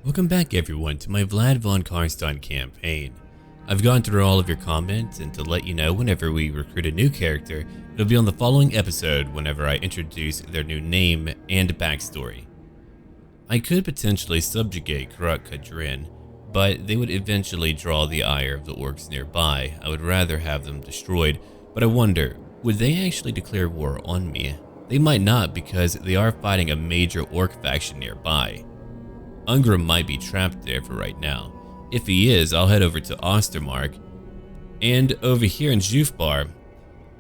Welcome back everyone to my Vlad von Karstein campaign. I've gone through all of your comments, and to let you know whenever we recruit a new character, it'll be on the following episode whenever I introduce their new name and backstory. I could potentially subjugate Karak Kadrin, but they would eventually draw the ire of the orcs nearby. I would rather have them destroyed, but I wonder, would they actually declare war on me? They might not, because they are fighting a major orc faction nearby. Ungram might be trapped there for right now. If he is, I'll head over to Ostermark. And over here in Jufbar,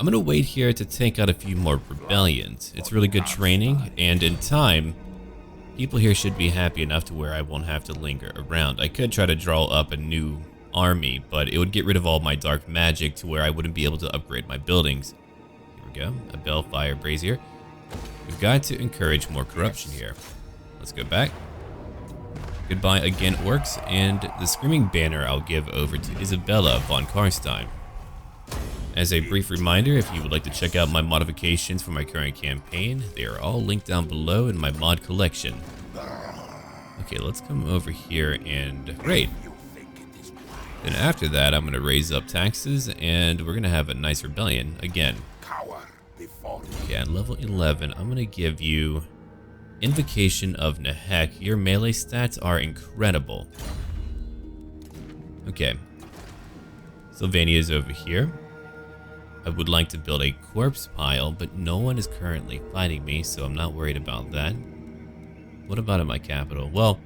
I'm gonna wait here to take out a few more rebellions. It's really good training, and in time, people here should be happy enough to where I won't have to linger around. I could try to draw up a new army, but it would get rid of all my dark magic to where I wouldn't be able to upgrade my buildings. Here we go, a Bellfire Brazier. We've got to encourage more corruption here. Let's go back. Goodbye again, orcs, and the screaming banner I'll give over to Isabella von Karstein. As a brief reminder, if you would like to check out my modifications for my current campaign, they are all linked down below in my mod collection. Okay, let's come over here and great. Then after that, I'm going to raise up taxes, and we're going to have a nice rebellion again. Okay, at level 11, I'm going to give you Invocation of Nehek. Your melee stats are incredible. Okay. Sylvania is over here. I would like to build a corpse pile, but no one is currently fighting me, so I'm not worried about that. What about in my capital? Well,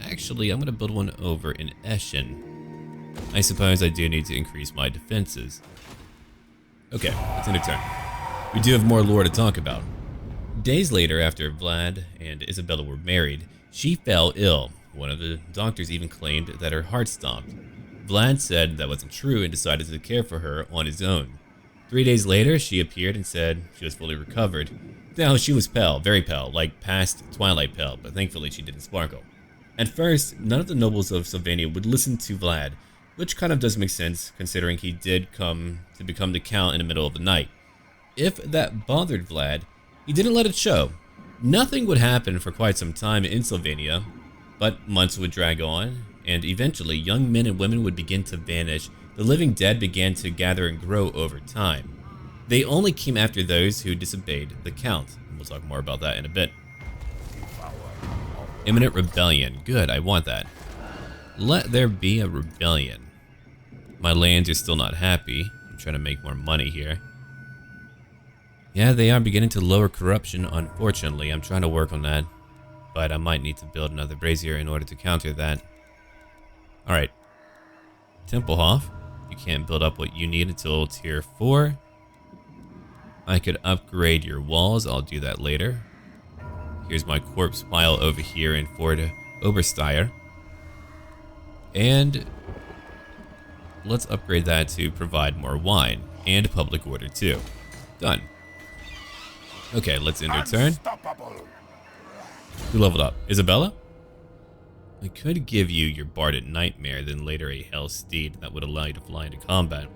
actually, I'm going to build one over in Essen. I suppose I do need to increase my defenses. Okay, it's in a turn. We do have more lore to talk about. Days later, after Vlad and Isabella were married, she fell ill. One of the doctors even claimed that her heart stopped. Vlad said that wasn't true and decided to care for her on his own. 3 days later, she appeared and said she was fully recovered. Now, she was pale, very pale, like past twilight pale, but thankfully she didn't sparkle. At first, none of the nobles of Sylvania would listen to Vlad, which kind of does make sense considering he did come to become the count in the middle of the night. If that bothered Vlad, he didn't let it show. Nothing would happen for quite some time in Sylvania, but months would drag on, and eventually young men and women would begin to vanish. The living dead began to gather and grow over time. They only came after those who disobeyed the count, and we'll talk more about that in a bit. Imminent rebellion. Good, I want that. Let there be a rebellion. My lands are still not happy. I'm trying to make more money here. Yeah, they are beginning to lower corruption, unfortunately. I'm trying to work on that, but I might need to build another brazier in order to counter that. Alright. Templehof, you can't build up what you need until tier 4. I could upgrade your walls, I'll do that later. Here's my corpse pile over here in Fort Obersteier. And let's upgrade that to provide more wine and public order too. Done. Okay, let's end our turn. Who leveled up? Isabella? I could give you your Barded Nightmare, then later a Hell Steed that would allow you to fly into combat.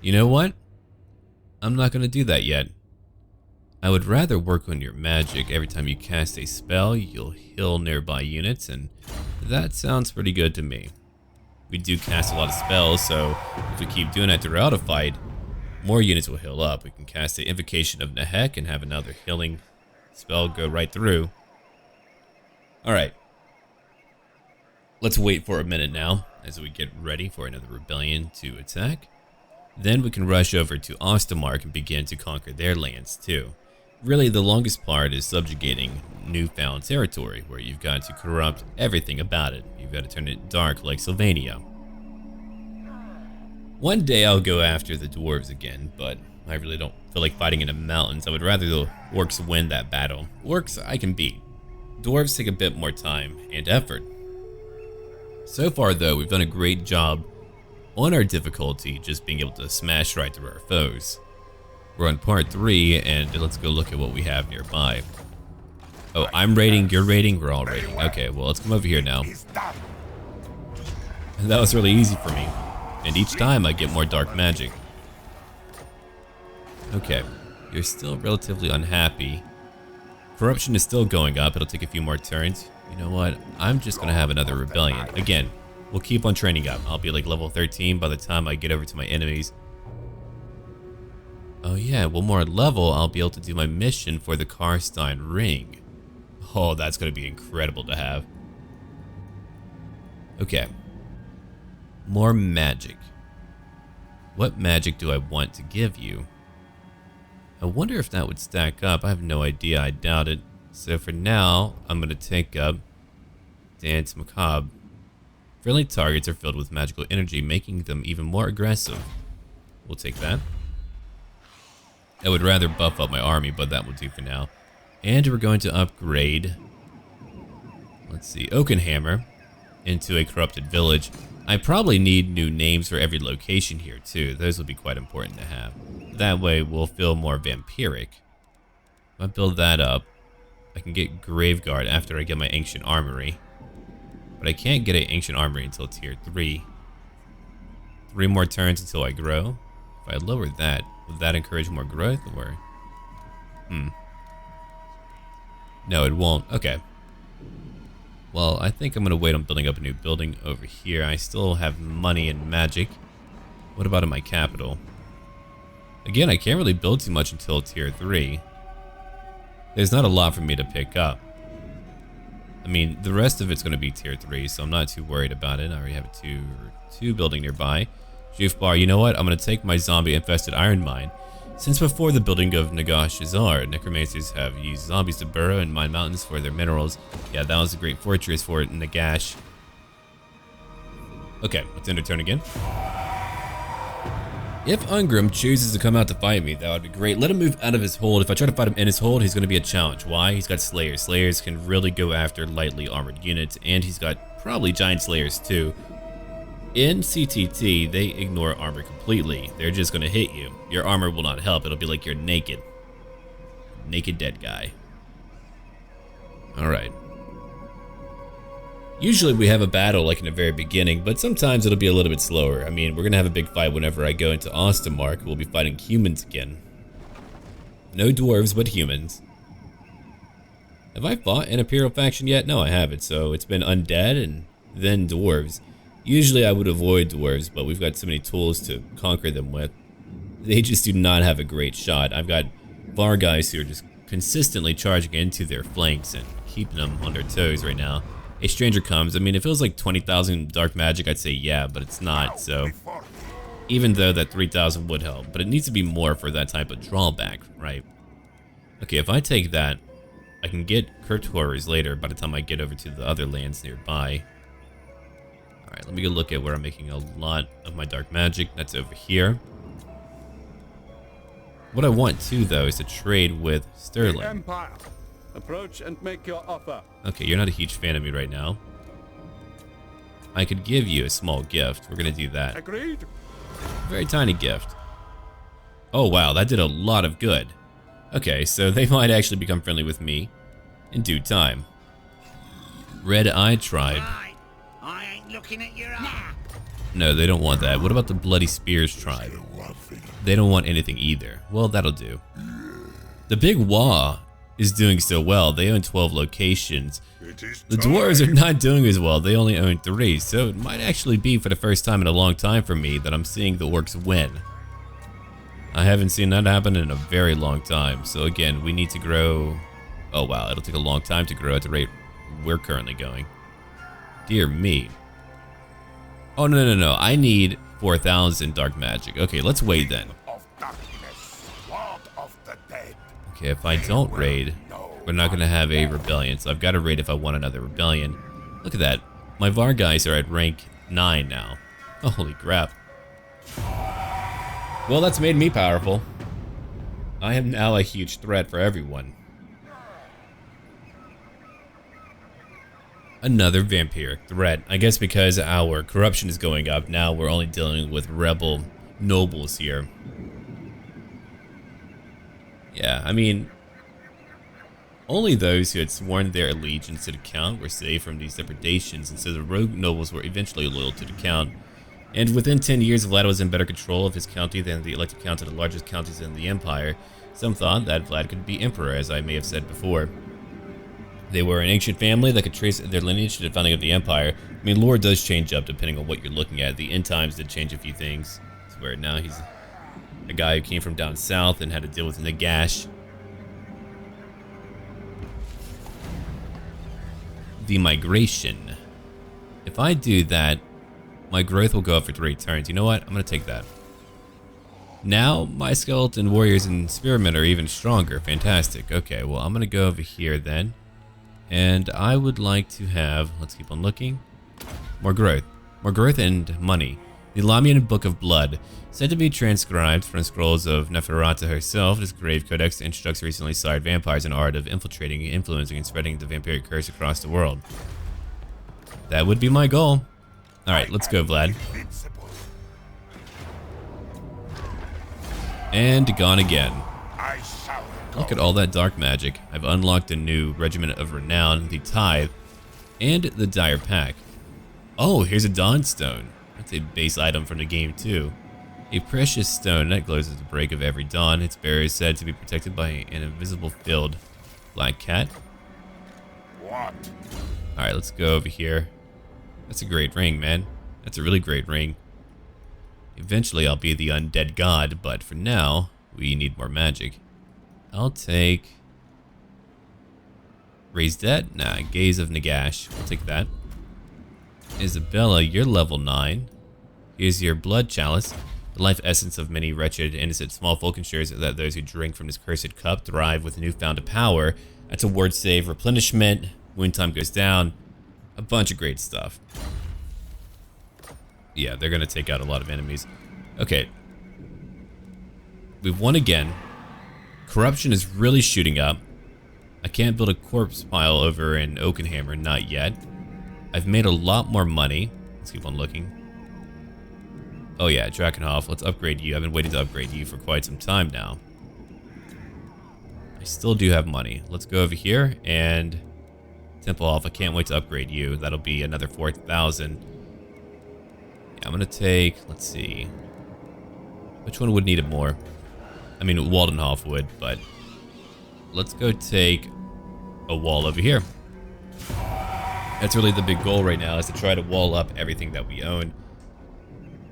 You know what? I'm not going to do that yet. I would rather work on your magic. Every time you cast a spell, you'll heal nearby units, and that sounds pretty good to me. We do cast a lot of spells, so if we keep doing that throughout a fight, more units will heal up. We can cast the Invocation of Nehek and have another healing spell go right through. Alright. Let's wait for a minute now as we get ready for another rebellion to attack. Then we can rush over to Ostermark and begin to conquer their lands too. Really, the longest part is subjugating newfound territory, where you've got to corrupt everything about it. You've got to turn it dark like Sylvania. One day I'll go after the dwarves again, but I really don't feel like fighting in the mountains. I would rather the orcs win that battle. Orcs I can beat. Dwarves take a bit more time and effort. So far though, we've done a great job on our difficulty, just being able to smash right through our foes. We're on part 3, and let's go look at what we have nearby. Oh, I'm raiding, you're raiding, we're all raiding. Okay, well let's come over here now. That was really easy for me. And each time I get more dark magic. Okay, you're still relatively unhappy. Corruption is still going up. It'll take a few more turns. You know what? I'm just gonna have another rebellion. Again, we'll keep on training up. I'll be like level 13 by the time I get over to my enemies. Oh yeah, one more level, I'll be able to do my mission for the Karstein ring. Oh, that's gonna be incredible to have. Okay. More magic. What magic do I want to give you? I wonder if that would stack up. I have no idea. I doubt it. So for now, I'm going to take up Dance Macabre. Friendly targets are filled with magical energy, making them even more aggressive. We'll take that. I would rather buff up my army, but that will do for now. And we're going to upgrade, let's see, Oakenhammer into a corrupted village. I probably need new names for every location here too. Those will be quite important to have. That way we'll feel more vampiric. If I build that up, I can get Graveguard after I get my Ancient Armory. But I can't get an Ancient Armory until tier 3. 3 more turns until I grow. If I lower that, would that encourage more growth or? No, it won't. Okay. Well, I think I'm going to wait on building up a new building over here. I still have money and magic. What about in my capital? Again, I can't really build too much until tier 3. There's not a lot for me to pick up. I mean, the rest of it's going to be tier 3, so I'm not too worried about it. I already have a two building nearby. Jufbar, you know what? I'm going to take my zombie-infested iron mine. Since before the building of Nagash-Azar, necromancers have used zombies to burrow and mine mountains for their minerals. Yeah, that was a great fortress for Nagash. Okay, let's end our turn again. If Ungrim chooses to come out to fight me, that would be great. Let him move out of his hold. If I try to fight him in his hold, he's going to be a challenge. Why? He's got Slayers. Slayers can really go after lightly armored units, and he's got probably Giant Slayers too. In CTT, they ignore armor completely. They're just going to hit you. Your armor will not help. It'll be like you're naked. Naked dead guy. Alright. Usually we have a battle like in the very beginning, but sometimes it'll be a little bit slower. I mean, we're going to have a big fight whenever I go into Ostermark. We'll be fighting humans again. No dwarves, but humans. Have I fought an Imperial faction yet? No, I haven't. So it's been undead and then dwarves. Usually I would avoid dwarves, but we've got so many tools to conquer them with. They just do not have a great shot. I've got Var guys who are just consistently charging into their flanks and keeping them on their toes right now. A stranger comes. I mean, if it was like 20,000 dark magic, I'd say yeah, but it's not, so. Even though that 3,000 would help, but it needs to be more for that type of drawback, right? Okay, if I take that, I can get Crypt Horrors later by the time I get over to the other lands nearby. Alright, let me go look at where I'm making a lot of my dark magic. That's over here. What I want too, though, is to trade with Sterling. Empire. Approach and make your offer. Okay, you're not a huge fan of me right now. I could give you a small gift. We're gonna do that. Agreed. Very tiny gift. Oh wow, that did a lot of good. Okay, so they might actually become friendly with me in due time. Red Eye Tribe. I ain't looking at your eye. No, they don't want that. What about the Bloody Spears Tribe? They don't want anything either. Well, that'll do. The Big Wah is doing so well. They own 12 locations. The dwarves are not doing as well. They only own 3, so it might actually be for the first time in a long time for me that I'm seeing the orcs win. I haven't seen that happen in a very long time. So again, we need to grow. Oh wow, it'll take a long time to grow at the rate we're currently going. Dear me. Oh no, I need 4,000 dark magic. Okay, let's wait then. Okay, if I don't raid, we're not gonna have a rebellion, so I've got to raid if I want another rebellion. Look at that. My Var guys are at rank 9 now. Oh, holy crap. Well, that's made me powerful. I am now a huge threat for everyone. Another vampiric threat. I guess because our corruption is going up, now we're only dealing with rebel nobles here. Yeah, I mean, only those who had sworn their allegiance to the Count were saved from these depredations, and so the rogue nobles were eventually loyal to the Count. And within 10 years, Vlad was in better control of his county than the elected Count of the largest counties in the Empire. Some thought that Vlad could be emperor, as I may have said before. They were an ancient family that could trace their lineage to the founding of the Empire. I mean, lore does change up depending on what you're looking at. The end times did change a few things. It's where now he's a guy who came from down south and had to deal with Nagash. The migration. If I do that, my growth will go up for 3 turns. You know what? I'm going to take that. Now, my skeleton warriors and spearmen are even stronger. Fantastic. Okay, well, I'm going to go over here then. And I would like to have, let's keep on looking, more growth. More growth and money. The Lamian Book of Blood, said to be transcribed from scrolls of Neferata herself, this grave codex instructs recently sired vampires an art of infiltrating, influencing, and spreading the vampiric curse across the world. That would be my goal. Alright, let's go, Vlad. And gone again. Look at all that dark magic. I've unlocked a new Regiment of Renown, the Tithe, and the Dire Pack. Oh, here's a Dawn Stone. That's a base item from the game too. A precious stone that glows at the break of every dawn. Its bearer is said to be protected by an invisible field. Black cat. What? Alright, let's go over here. That's a great ring, man. That's a really great ring. Eventually I'll be the undead god, but for now, we need more magic. I'll take Raised Dead? Nah, Gaze of Nagash. We'll take that. Isabella, you're level 9. Here's your Blood Chalice. The life essence of many wretched, innocent small folk ensures that those who drink from this cursed cup thrive with newfound power. That's a word save, replenishment, wound time goes down, a bunch of great stuff. Yeah, they're gonna take out a lot of enemies. Okay. We've won again. Corruption is really shooting up. I can't build a corpse pile over in Oakenhammer, not yet. I've made a lot more money. Let's keep on looking. Oh yeah, Drakenhof, let's upgrade you. I've been waiting to upgrade you for quite some time now. I still do have money. Let's go over here and Templehof, I can't wait to upgrade you. That'll be another 4,000. Yeah, I'm gonna take, let's see. Which one would need it more? I mean, Waldenhof would, but let's go take a wall over here. That's really the big goal right now, is to try to wall up everything that we own.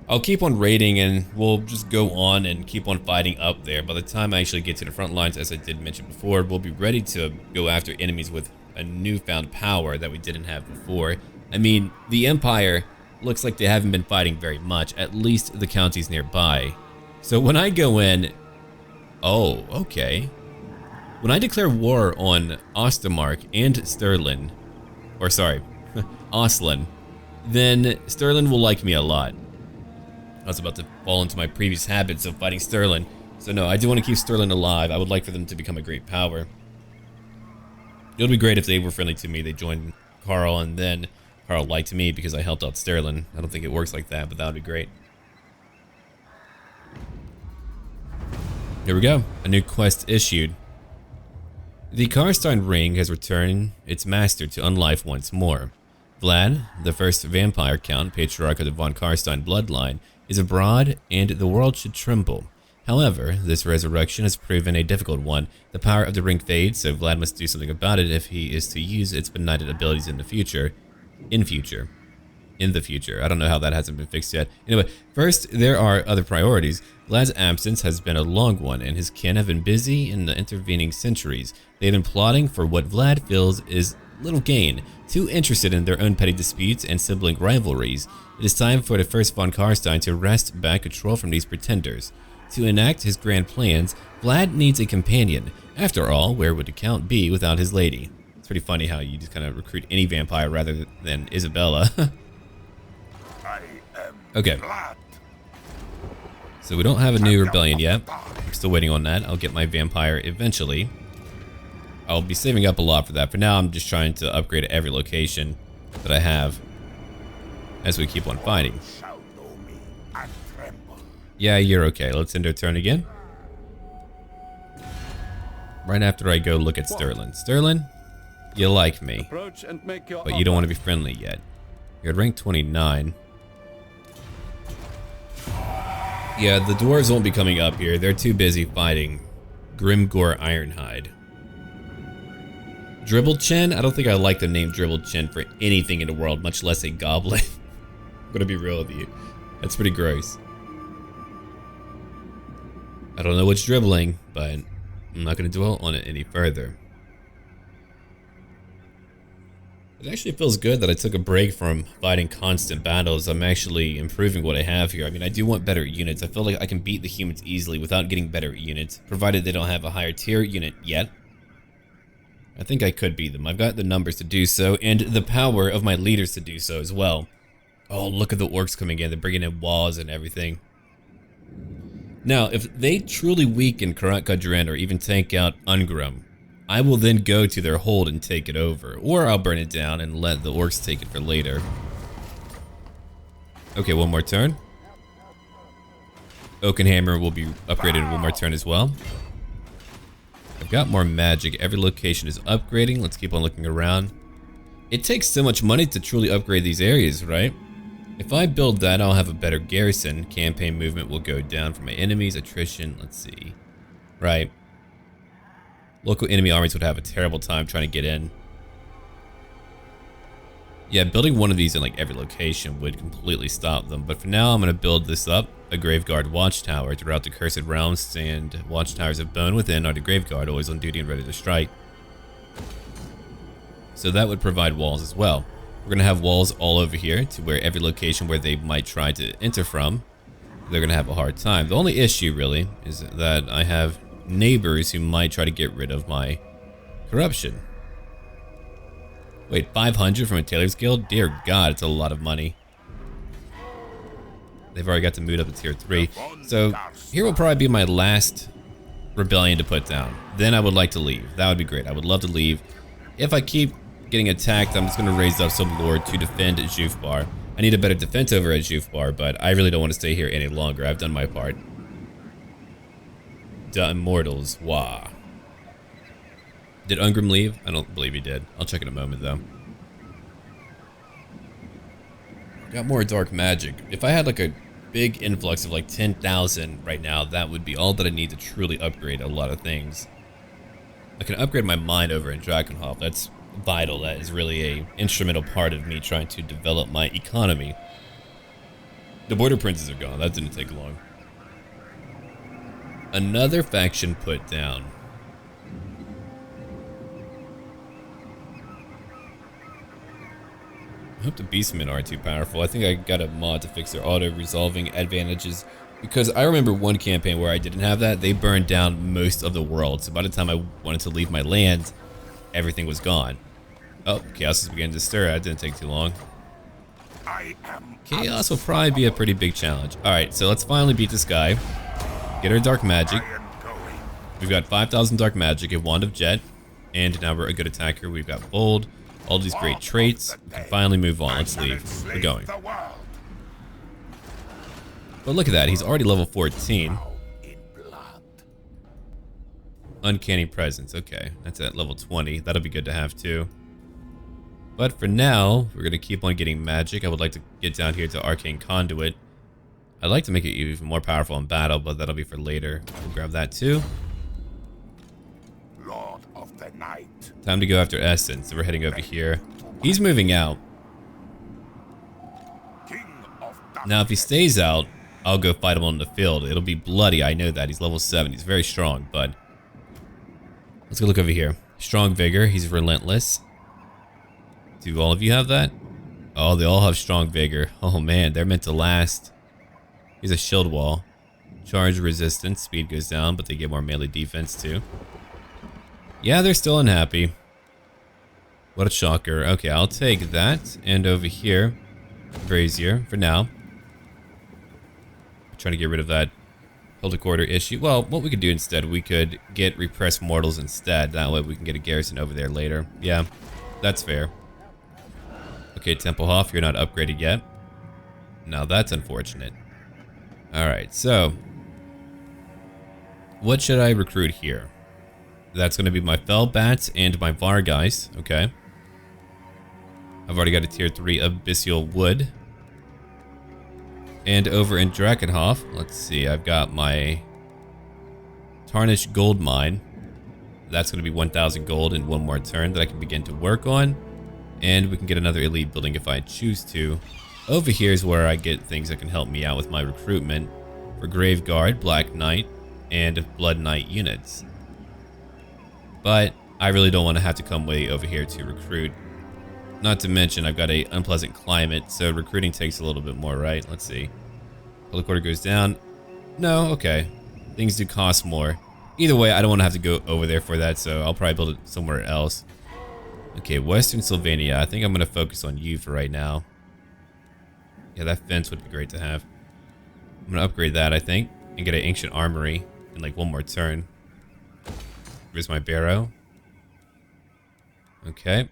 I'll keep on raiding and we'll just go on and keep on fighting up there. By the time I actually get to the front lines, as I did mention before, we'll be ready to go after enemies with a newfound power that we didn't have before. I mean, the Empire looks like they haven't been fighting very much, at least the counties nearby. So when I go in, oh, okay. When I declare war on Ostermark and Stirland, or sorry, Oslin, then Stirland will like me a lot. I was about to fall into my previous habits of fighting Stirland. So no, I do want to keep Stirland alive. I would like for them to become a great power. It would be great if they were friendly to me. They joined Carl and then Carl liked me because I helped out Stirland. I don't think it works like that, but that would be great. Here we go. A new quest issued. The Karstein ring has returned its master to unlife once more. Vlad, the first vampire count, patriarch of the von Karstein bloodline, is abroad and the world should tremble. However, this resurrection has proven a difficult one. The power of the ring fades, so Vlad must do something about it if he is to use its benighted abilities in the future. In the future. I don't know how that hasn't been fixed yet. Anyway, first, there are other priorities. Vlad's absence has been a long one, and his kin have been busy in the intervening centuries. They've been plotting for what Vlad feels is little gain, too interested in their own petty disputes and sibling rivalries. It is time for the first von Karstein to wrest back control from these pretenders. To enact his grand plans, Vlad needs a companion. After all, where would the Count be without his lady? It's pretty funny how you just kind of recruit any vampire rather than Isabella. Okay. So we don't have a new rebellion yet. I'm still waiting on that. I'll get my vampire eventually. I'll be saving up a lot for that. For now, I'm just trying to upgrade every location that I have as we keep on fighting. Yeah, you're okay. Let's end our turn again. Right after I go look at Sterling. Sterling, you like me, but you don't want to be friendly yet. You're at rank 29. Yeah, the dwarves won't be coming up here. They're too busy fighting Grimgore Ironhide. Dribble Chin? I don't think I like the name Dribble Chin for anything in the world, much less a goblin. I'm gonna be real with you. That's pretty gross. I don't know what's dribbling, but I'm not gonna dwell on it any further. It actually feels good that I took a break from fighting constant battles. I'm actually improving what I have here. I mean, I do want better units. I feel like I can beat the humans easily without getting better units, provided they don't have a higher tier unit yet. I think I could beat them. I've got the numbers to do so, and the power of my leaders to do so as well. Oh, look at the orcs coming in. They're bringing in walls and everything. Now, if they truly weaken Karat Kadran or even take out Ungrim, I will then go to their hold and take it over. Or I'll burn it down and let the orcs take it for later. Okay, one more turn. Oakenhammer will be upgraded in one more turn as well. I've got more magic. Every location is upgrading. Let's keep on looking around. It takes so much money to truly upgrade these areas, right? If I build that, I'll have a better garrison. Campaign movement will go down for my enemies. Attrition, let's see. Right. Local enemy armies would have a terrible time trying to get in. Yeah, building one of these in like every location would completely stop them. But for now, I'm going to build this up. A Graveguard Watchtower throughout the Cursed Realms, and Watchtowers of Bone within are the Graveguard, always on duty and ready to strike. So that would provide walls as well. We're going to have walls all over here to where every location where they might try to enter from, they're going to have a hard time. The only issue really is that I have neighbors who might try to get rid of my corruption. Wait, 500 from a Tailor's Guild? Dear God, it's a lot of money. They've already got to move up to tier 3. So here will probably be my last rebellion to put down. Then I would like to leave. That would be great. I would love to leave. If I keep getting attacked, I'm just going to raise up some lord to defend Jufbar. I need a better defense over at Jufbar, but I really don't want to stay here any longer. I've done my part. The Immortals, wah. Did Ungrim leave? I don't believe he did. I'll check in a moment though. Got more dark magic. If I had like a big influx of like 10,000 right now, that would be all that I need to truly upgrade a lot of things. I can upgrade my mind over in Drakenhof. That's vital. That is really a instrumental part of me trying to develop my economy. The border princes are gone. That didn't take long. Another faction put down. I hope the beastmen aren't too powerful. I think I got a mod to fix their auto-resolving advantages, because I remember one campaign where I didn't have that. They burned down most of the world, so by the time I wanted to leave my land, everything was gone. Oh, chaos is beginning to stir. That didn't take too long. Chaos will probably be a pretty big challenge. Alright, so let's finally beat this guy. Get our dark magic. We've got 5,000 dark magic, a wand of jet, and now we're a good attacker. We've got bold, all these great traits. We can finally move on. Let's leave. We're going. But look at that. He's already level 14. Uncanny presence. Okay, that's at level 20. That'll be good to have too. But for now, we're going to keep on getting magic. I would like to get down here to Arcane Conduit. I'd like to make it even more powerful in battle, but that'll be for later. We'll grab that too. Lord of the Night. Time to go after Essen, so we're heading over here. He's moving out. Now, if he stays out, I'll go fight him on the field. It'll be bloody, I know that. He's level 7. He's very strong, but... Let's go look over here. Strong Vigor. He's relentless. Do all of you have that? Oh, they all have Strong Vigor. Oh, man. They're meant to last. Here's a shield wall. Charge resistance. Speed goes down, but they get more melee defense, too. Yeah, they're still unhappy. What a shocker. Okay, I'll take that. And over here, Brazier for now. Trying to get rid of that Hilda Quarter issue. Well, what we could do instead, we could get Repressed Mortals instead. That way we can get a garrison over there later. Yeah, that's fair. Okay, Templehof, you're not upgraded yet. Now that's unfortunate. Alright, so what should I recruit here? That's going to be my Fellbats and my Vargeist. Okay. I've already got a tier 3 Abyssal Wood. And over in Drakenhof, let's see, I've got my Tarnished Gold Mine. That's going to be 1,000 gold in one more turn that I can begin to work on. And we can get another elite building if I choose to. Over here is where I get things that can help me out with my recruitment for Grave Guard, Black Knight, and Blood Knight units. But I really don't want to have to come way over here to recruit. Not to mention I've got a unpleasant climate, so recruiting takes a little bit more, right? Let's see. Public order goes down. No, okay. Things do cost more. Either way, I don't want to have to go over there for that, so I'll probably build it somewhere else. Okay, Western Sylvania. I think I'm going to focus on you for right now. Yeah, that fence would be great to have. I'm going to upgrade that, I think, and get an ancient armory in like one more turn. Here's my barrow. Okay.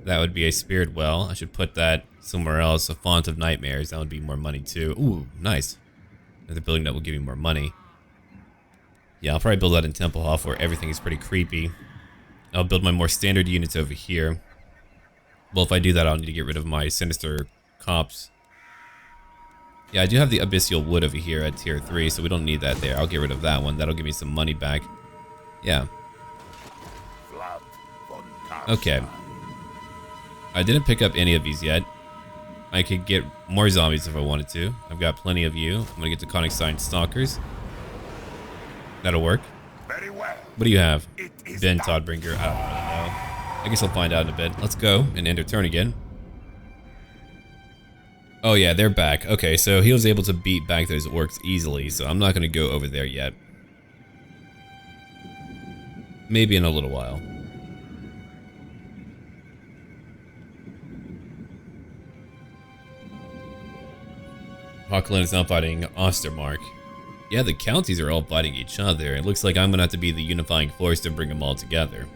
That would be a spirit well. I should put that somewhere else. A font of nightmares. That would be more money too. Ooh, nice. Another building that will give me more money. Yeah, I'll probably build that in Temple Hof where everything is pretty creepy. I'll build my more standard units over here. Well, if I do that, I'll need to get rid of my sinister cops. Yeah, I do have the abyssal wood over here at tier 3, so we don't need that there. I'll get rid of that one. That'll give me some money back. Yeah. Okay. I didn't pick up any of these yet. I could get more zombies if I wanted to. I've got plenty of you. I'm gonna get the Conic Sign Stalkers. That'll work. Very well. What do you have? Ben Toddbringer. I don't really know. I guess I'll find out in a bit. Let's go and end our turn again. Oh yeah, they're back. Okay, so he was able to beat back those orcs easily, so I'm not gonna go over there yet. Maybe in a little while. Hawkland is now fighting Ostermark. Yeah, the counties are all fighting each other. It looks like I'm gonna have to be the unifying force to bring them all together.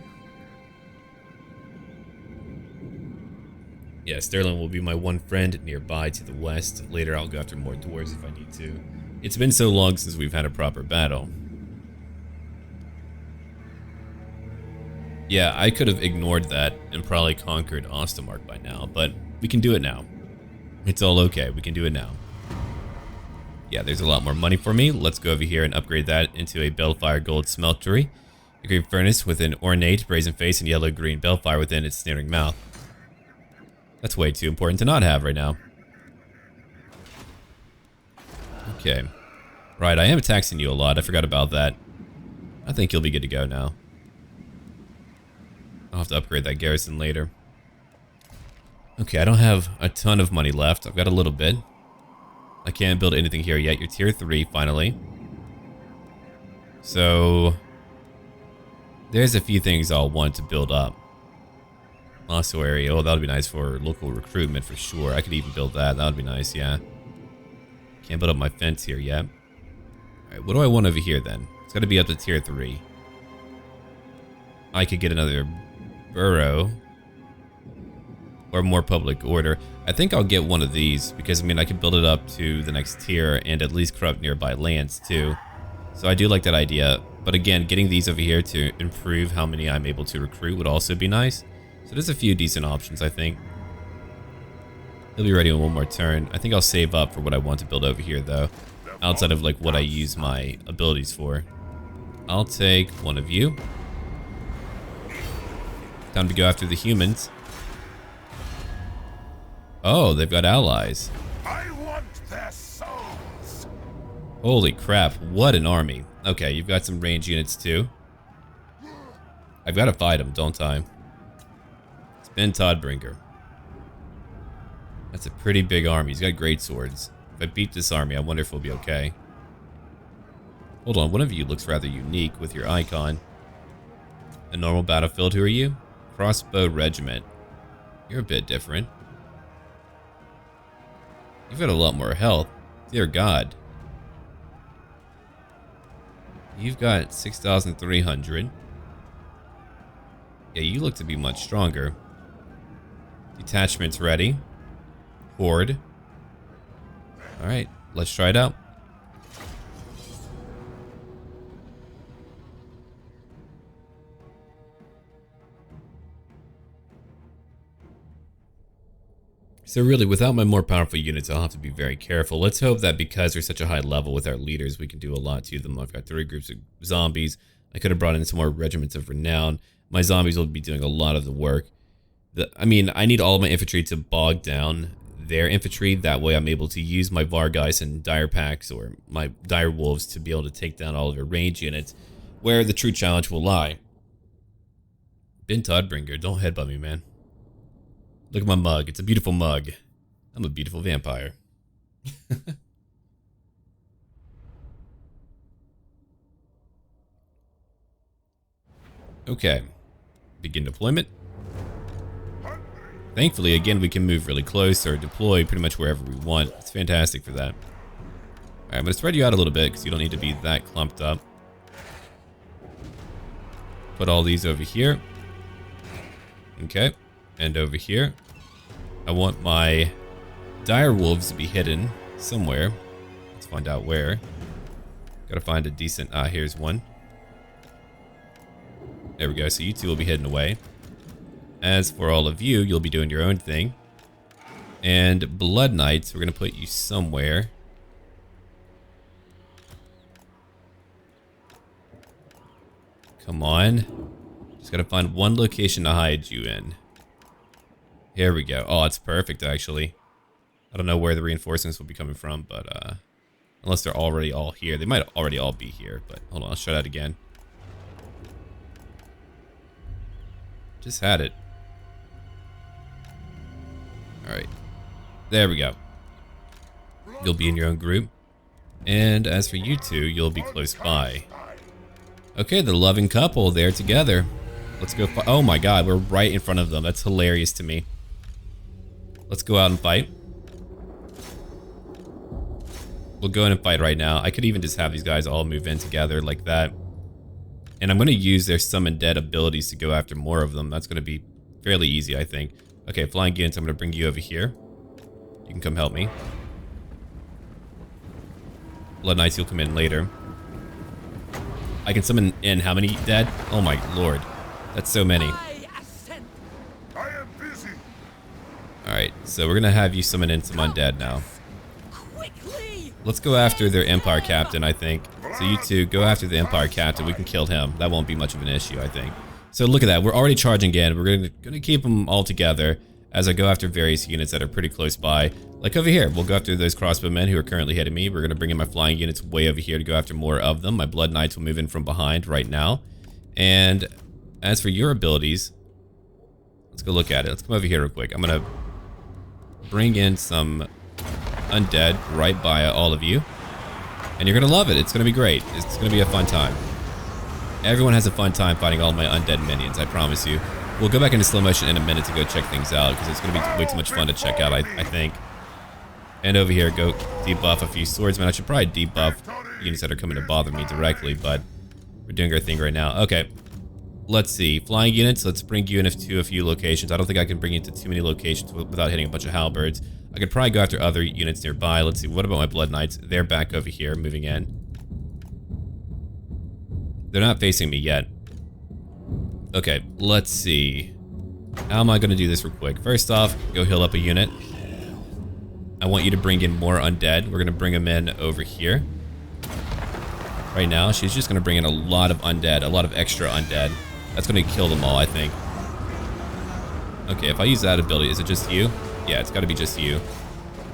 Yeah, Sterling will be my one friend nearby to the west. Later I'll go after more dwarves if I need to. It's been so long since we've had a proper battle. Yeah, I could have ignored that and probably conquered Ostermark by now, but we can do it now. It's all okay, we can do it now. Yeah, there's a lot more money for me. Let's go over here and upgrade that into a Balefire Gold Smeltery. A great furnace with an ornate brazen face and yellow-green Balefire within its sneering mouth. That's way too important to not have right now. Okay. Right, I am taxing you a lot. I forgot about that. I think you'll be good to go now. I'll have to upgrade that garrison later. Okay, I don't have a ton of money left. I've got a little bit. I can't build anything here yet. You're tier 3, finally. So there's a few things I'll want to build up. Ossuary, oh, that would be nice for local recruitment for sure. I could even build that. That would be nice, yeah. Can't build up my fence here yet. Alright, what do I want over here then? It's got to be up to tier 3. I could get another burrow. Or more public order. I think I'll get one of these because, I mean, I can build it up to the next tier and at least corrupt nearby lands too. So I do like that idea. But again, getting these over here to improve how many I'm able to recruit would also be nice. So there's a few decent options, I think. He'll be ready in one more turn. I think I'll save up for what I want to build over here though. Outside of like what I use my abilities for. I'll take one of you. Time to go after the humans. Oh, they've got allies. I want their souls. Holy crap, what an army. Okay, you've got some range units too. I've got to fight them, don't I? It's Ben Toddbringer. That's a pretty big army. He's got great swords. If I beat this army, I wonder if we'll be okay. Hold on, one of you looks rather unique with your icon. A normal battlefield, who are you? Crossbow Regiment. You're a bit different. You've got a lot more health. Dear God. You've got 6,300. Yeah, you look to be much stronger. Detachment's ready. Horde. Alright, let's try it out. So really, without my more powerful units, I'll have to be very careful. Let's hope that because they're such a high level with our leaders, we can do a lot to them. I've got 3 groups of zombies. I could have brought in some more regiments of renown. My zombies will be doing a lot of the work. I mean, I need all of my infantry to bog down their infantry. That way I'm able to use my Vargeist and Dire Packs or my Dire Wolves to be able to take down all of their range units, where the true challenge will lie. Ben Toddbringer, don't headbutt me, man. Look at my mug. It's a beautiful mug. I'm a beautiful vampire. Okay. Begin deployment. Thankfully, again, we can move really close or deploy pretty much wherever we want. It's fantastic for that. Alright, I'm going to spread you out a little bit because you don't need to be that clumped up. Put all these over here. Okay. And over here. I want my Dire Wolves to be hidden somewhere. Let's find out where. Gotta find a decent... here's one. There we go. So you two will be hidden away. As for all of you, you'll be doing your own thing. And Blood Knights, we're going to put you somewhere. Come on. Just got to find one location to hide you in. Here we go. Oh, it's perfect, actually. I don't know where the reinforcements will be coming from, but unless they're already all here. They might already all be here, but hold on. I'll try that again. Just had it. Alright. There we go. You'll be in your own group. And as for you two, you'll be close by. Okay, the loving couple, they're together. Let's go fight. Oh my god, we're right in front of them. That's hilarious to me. Let's go out and fight. We'll go in and fight right now. I could even just have these guys all move in together like that. And I'm going to use their summon dead abilities to go after more of them. That's going to be fairly easy, I think. Okay, flying units, I'm going to bring you over here. You can come help me. Blood Knights, you'll come in later. I can summon in how many dead? Oh my lord. That's so many. Alright, so we're going to have you summon in some undead now. Let's go after their Empire Captain, I think. So you two, go after the Empire Captain. We can kill him. That won't be much of an issue, I think. So look at that. We're already charging in. We're gonna keep them all together as I go after various units that are pretty close by. Like over here, we'll go after those crossbowmen who are currently hitting me. We're gonna bring in my flying units way over here to go after more of them. My Blood Knights will move in from behind right now. And as for your abilities, let's go look at it. Let's come over here real quick. I'm gonna bring in some undead right by all of you. And you're gonna love it. It's gonna be great. It's gonna be a fun time. Everyone has a fun time fighting all my undead minions, I promise you. We'll go back into slow motion in a minute to go check things out, because it's gonna be way too much fun to check out, I think. And over here, go debuff a few swordsmen. I should probably debuff units that are coming to bother me directly, but we're doing our thing right now. Okay, let's see. Flying units, let's bring you into a few locations. I don't think I can bring you into too many locations without hitting a bunch of halberds. I could probably go after other units nearby. Let's see, what about my Blood Knights? They're back over here, moving in. They're not facing me yet. Okay, let's see. How am I going to do this real quick? First off, go heal up a unit. I want you to bring in more undead. We're going to bring them in over here. Right now, she's just going to bring in a lot of undead, a lot of extra undead. That's going to kill them all, I think. Okay, if I use that ability, is it just you? Yeah, it's got to be just you.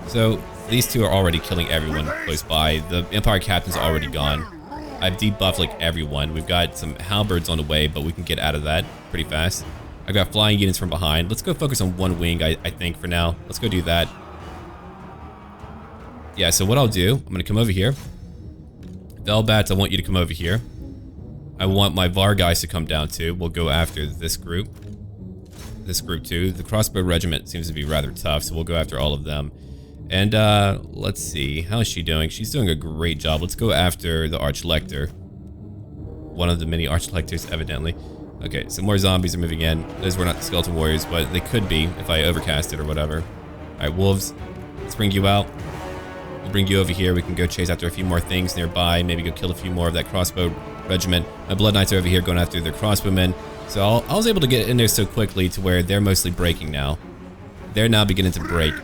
So, these two are already killing everyone close by. The Empire Captain's already gone. I've debuffed like everyone. We've got some halberds on the way, but we can get out of that pretty fast. I got flying units from behind. Let's go focus on one wing, I think, for now. Let's go do that. Yeah, so what I'll do, I'm going to come over here. Velbats, I want you to come over here. I want my Vargeist to come down too. We'll go after this group. This group too. The crossbow regiment seems to be rather tough, so we'll go after all of them. And let's see, how is she doing? She's doing a great job. Let's go after the Archlector. One of the many Archlectors, evidently. Okay, some more zombies are moving in. Those were not skeleton warriors, but they could be if I overcast it or whatever. Alright, wolves, let's bring you out. We'll bring you over here. We can go chase after a few more things nearby. Maybe go kill a few more of that crossbow regiment. My Blood Knights are over here going after their crossbowmen. So I was able to get in there so quickly to where they're mostly breaking now. They're now beginning to break.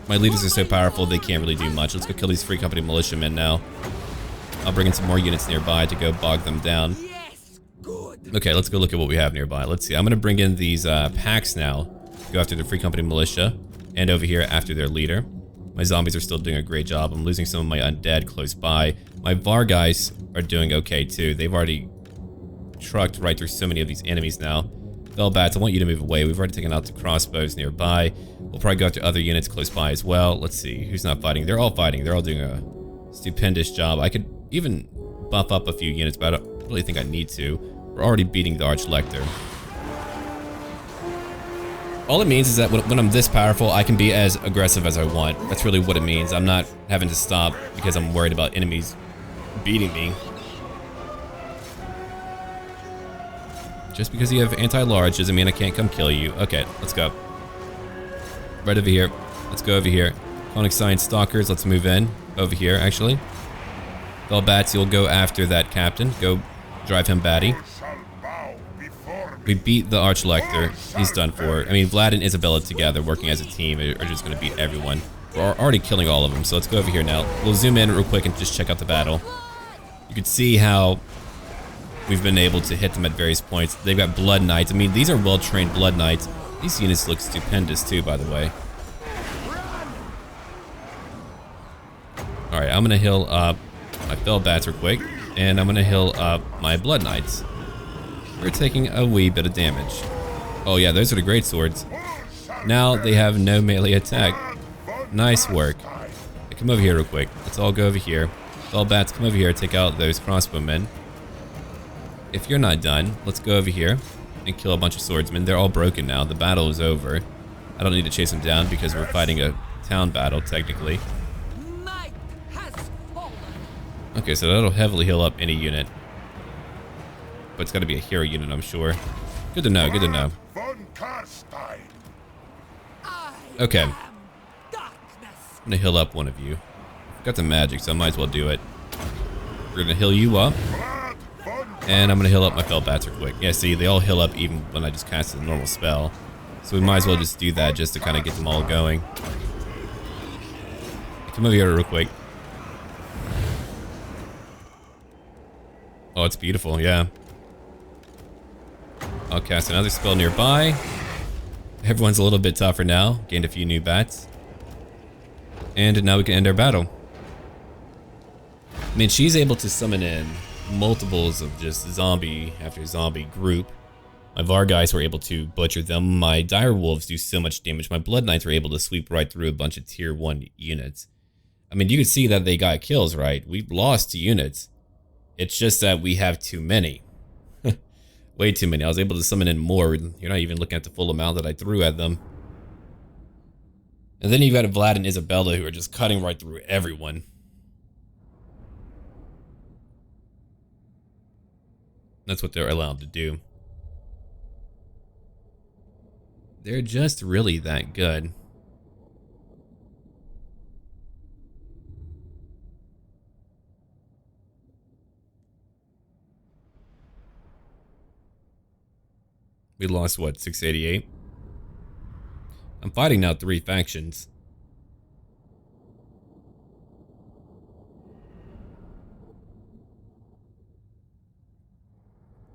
My leaders are so powerful they can't really do much. Let's go kill these Free Company militiamen now. I'll bring in some more units nearby to go bog them down. Okay, let's go look at what we have nearby. Let's see. I'm going to bring in these packs now. Go after the Free Company Militia. And over here after their leader. My zombies are still doing a great job. I'm losing some of my undead close by. My Var guys are doing okay too. They've already trucked right through so many of these enemies now. Bellbats, I want you to move away. We've already taken out the crossbows nearby. We'll probably go after other units close by as well. Let's see. Who's not fighting? They're all fighting. They're all doing a stupendous job. I could even buff up a few units, but I don't really think I need to. We're already beating the Archlector. All it means is that when I'm this powerful, I can be as aggressive as I want. That's really what it means. I'm not having to stop because I'm worried about enemies beating me. Just because you have anti-large doesn't mean I can't come kill you. Okay, let's go. Right over here. Let's go over here. Conic Science Stalkers, let's move in. Over here, actually. Bellbats, you'll go after that captain. Go drive him batty. We beat the Archlector. He's done for. I mean, Vlad and Isabella together, working as a team, are just going to beat everyone. We're already killing all of them, so let's go over here now. We'll zoom in real quick and just check out the battle. You can see how we've been able to hit them at various points. They've got Blood Knights. I mean, these are well-trained Blood Knights. These units look stupendous too, by the way. Alright, I'm going to heal up my Bellbats real quick, and I'm going to heal up my Blood Knights. We're taking a wee bit of damage. Oh yeah, those are the great swords. Now they have no melee attack. Nice work. Hey, come over here real quick. Let's all go over here. Bellbats, come over here, take out those crossbowmen. If you're not done, let's go over here and kill a bunch of swordsmen. They're all broken now. The battle is over. I don't need to chase them down because we're fighting a town battle, technically. Okay, so that'll heavily heal up any unit. But it's got to be a hero unit, I'm sure. Good to know, good to know. Okay. I'm going to heal up one of you. I've got the magic, so I might as well do it. We're going to heal you up. And I'm going to heal up my Bellbats real quick. Yeah, see, they all heal up even when I just cast a normal spell. So we might as well just do that just to kind of get them all going. Come over here real quick. Oh, it's beautiful, yeah. I'll cast another spell nearby. Everyone's a little bit tougher now. Gained a few new bats. And now we can end our battle. I mean, she's able to summon in multiples of just zombie after zombie group. My Var guys were able to butcher them. My Dire Wolves do so much damage. My Blood Knights were able to sweep right through a bunch of tier 1 units. I mean, you can see that they got kills, right? We've lost 2 units. It's just that we have too many. Way too many. I was able to summon in more. You're not even looking at the full amount that I threw at them. And then you've got Vlad and Isabella who are just cutting right through everyone. That's what they're allowed to do. They're just really that good. We lost, what, 688? I'm fighting now 3 factions.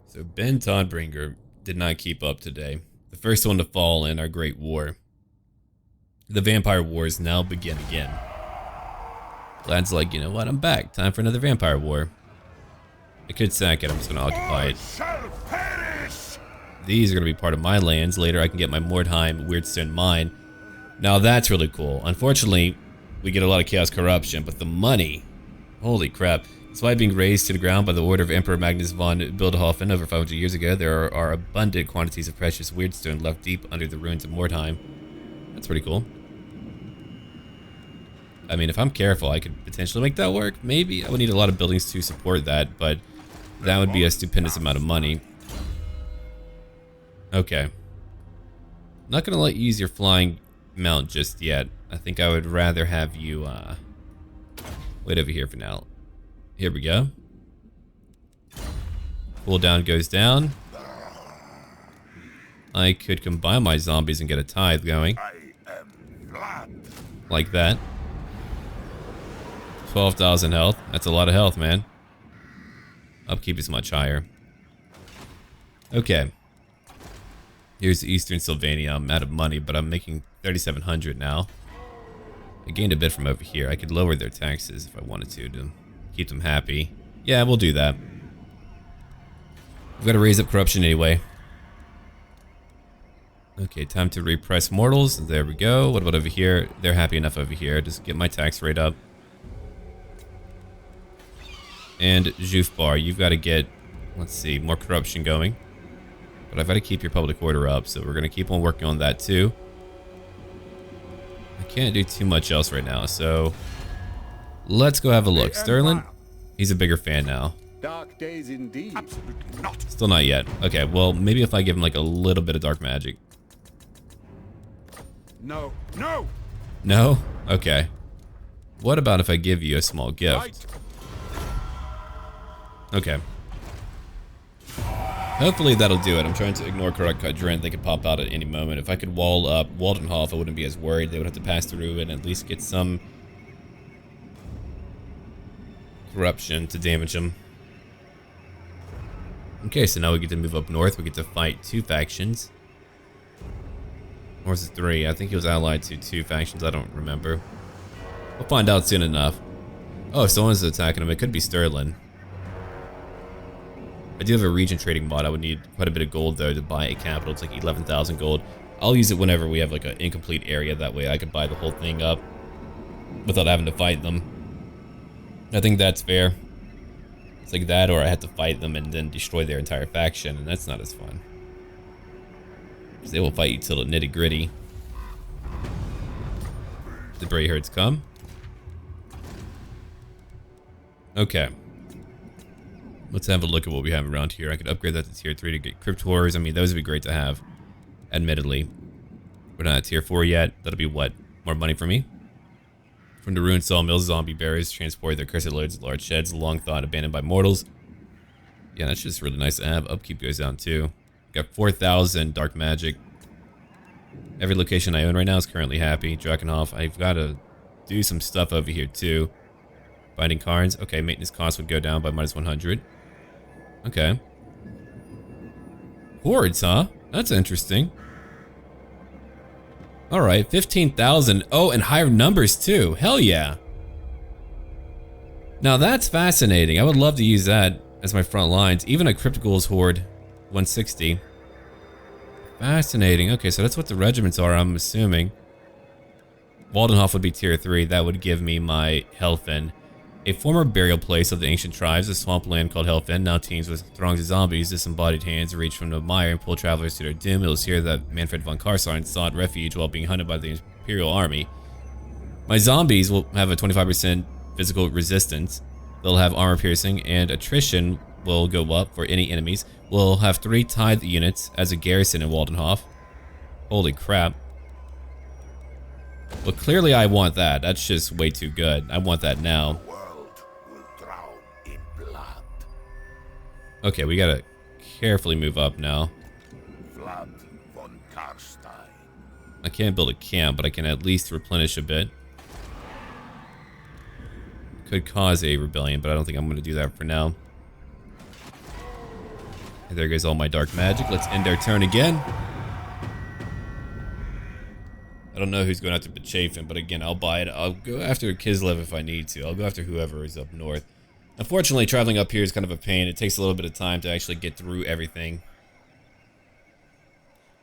So Ben Todbringer did not keep up today. The first one to fall in our Great War. The Vampire Wars now begin again. Vlad's like, you know what, I'm back. Time for another Vampire War. I could sack it, I'm just going to occupy it. These are going to be part of my lands. Later I can get my Mordheim Weirdstone Mine. Now that's really cool. Unfortunately, we get a lot of Chaos Corruption, but the money, holy crap. Despite being razed to the ground by the order of Emperor Magnus von Bildhofen over 500 years ago, there are abundant quantities of precious Weirdstone left deep under the ruins of Mordheim. That's pretty cool. I mean, if I'm careful, I could potentially make that work. Maybe. I would need a lot of buildings to support that, but that would be a stupendous amount of money. Okay. Not gonna let you use your flying mount just yet. I think I would rather have you wait over here for now. Here we go. Cooldown goes down. I could combine my zombies and get a tithe going. Like that. 12,000 health. That's a lot of health, man. Upkeep is much higher. Okay. Here's Eastern Sylvania. I'm out of money, but I'm making 3,700 now. I gained a bit from over here. I could lower their taxes if I wanted to keep them happy. Yeah, we'll do that. We've got to raise up corruption anyway. Okay, time to repress mortals. There we go. What about over here? They're happy enough over here. Just get my tax rate up. And Jufbar, you've got to get, let's see, more corruption going. But I've got to keep your public order up, so we're going to keep on working on that too. I can't do too much else right now, so let's go have a look. Sterling, he's a bigger fan now. Dark days indeed. Absolutely not. Still not yet. Okay, well, maybe if I give him like a little bit of dark magic. No. No. No? Okay. What about if I give you a small gift? Right. Okay. Hopefully that'll do it. I'm trying to ignore corrupt Drent. They could pop out at any moment. If I could wall up Waldenhof, I wouldn't be as worried. They would have to pass through it and at least get some corruption to damage them. Okay, so now we get to move up north. We get to fight 2 factions. Or is it 3? I think he was allied to 2 factions. I don't remember. We'll find out soon enough. Oh, someone's attacking him. It could be Sterling. I do have a region trading mod. I would need quite a bit of gold though to buy a capital. It's like 11,000 gold. I'll use it whenever we have like an incomplete area. That way I could buy the whole thing up without having to fight them. I think that's fair. It's like that, or I have to fight them and then destroy their entire faction, and that's not as fun. Because they will fight you till the nitty gritty. The Bray herds come. Okay. Let's have a look at what we have around here. I could upgrade that to tier 3 to get Crypt Horrors. I mean, those would be great to have, admittedly. We're not at tier 4 yet. That'll be what? More money for me? From the ruined sawmills, zombie bearers transport their cursed loads of large sheds, long thought abandoned by mortals. Yeah, that's just really nice to have. Upkeep goes down too. Got 4,000 dark magic. Every location I own right now is currently happy. Drakenhof, I've got to do some stuff over here too. Binding cards. Okay, maintenance costs would go down by -100. Okay. Hordes, huh? That's interesting. Alright, 15,000. Oh, and higher numbers too. Hell yeah. Now that's fascinating. I would love to use that as my front lines. Even a Crypticals Horde 160. Fascinating. Okay, so that's what the regiments are, I'm assuming. Waldenhof would be tier 3. That would give me my Helfen. A former burial place of the ancient tribes, a swampland called Helfen, now teems with throngs of zombies. Disembodied hands reach from the mire and pull travelers to their doom. It was here that Manfred von Karsarn sought refuge while being hunted by the Imperial Army. My zombies will have a 25% physical resistance. They'll have armor piercing, and attrition will go up for any enemies. We'll have 3 tithe units as a garrison in Waldenhof. Holy crap. Well, clearly I want that. That's just way too good. I want that now. Okay, we gotta carefully move up now. Vlad von Karstein. I can't build a camp, but I can at least replenish a bit. Could cause a rebellion, but I don't think I'm gonna do that for now. And there goes all my dark magic. Let's end our turn again. I don't know who's going after Bechafin, but again, I'll buy it. I'll go after Kislev if I need to. I'll go after whoever is up north. Unfortunately, traveling up here is kind of a pain. It takes a little bit of time to actually get through everything.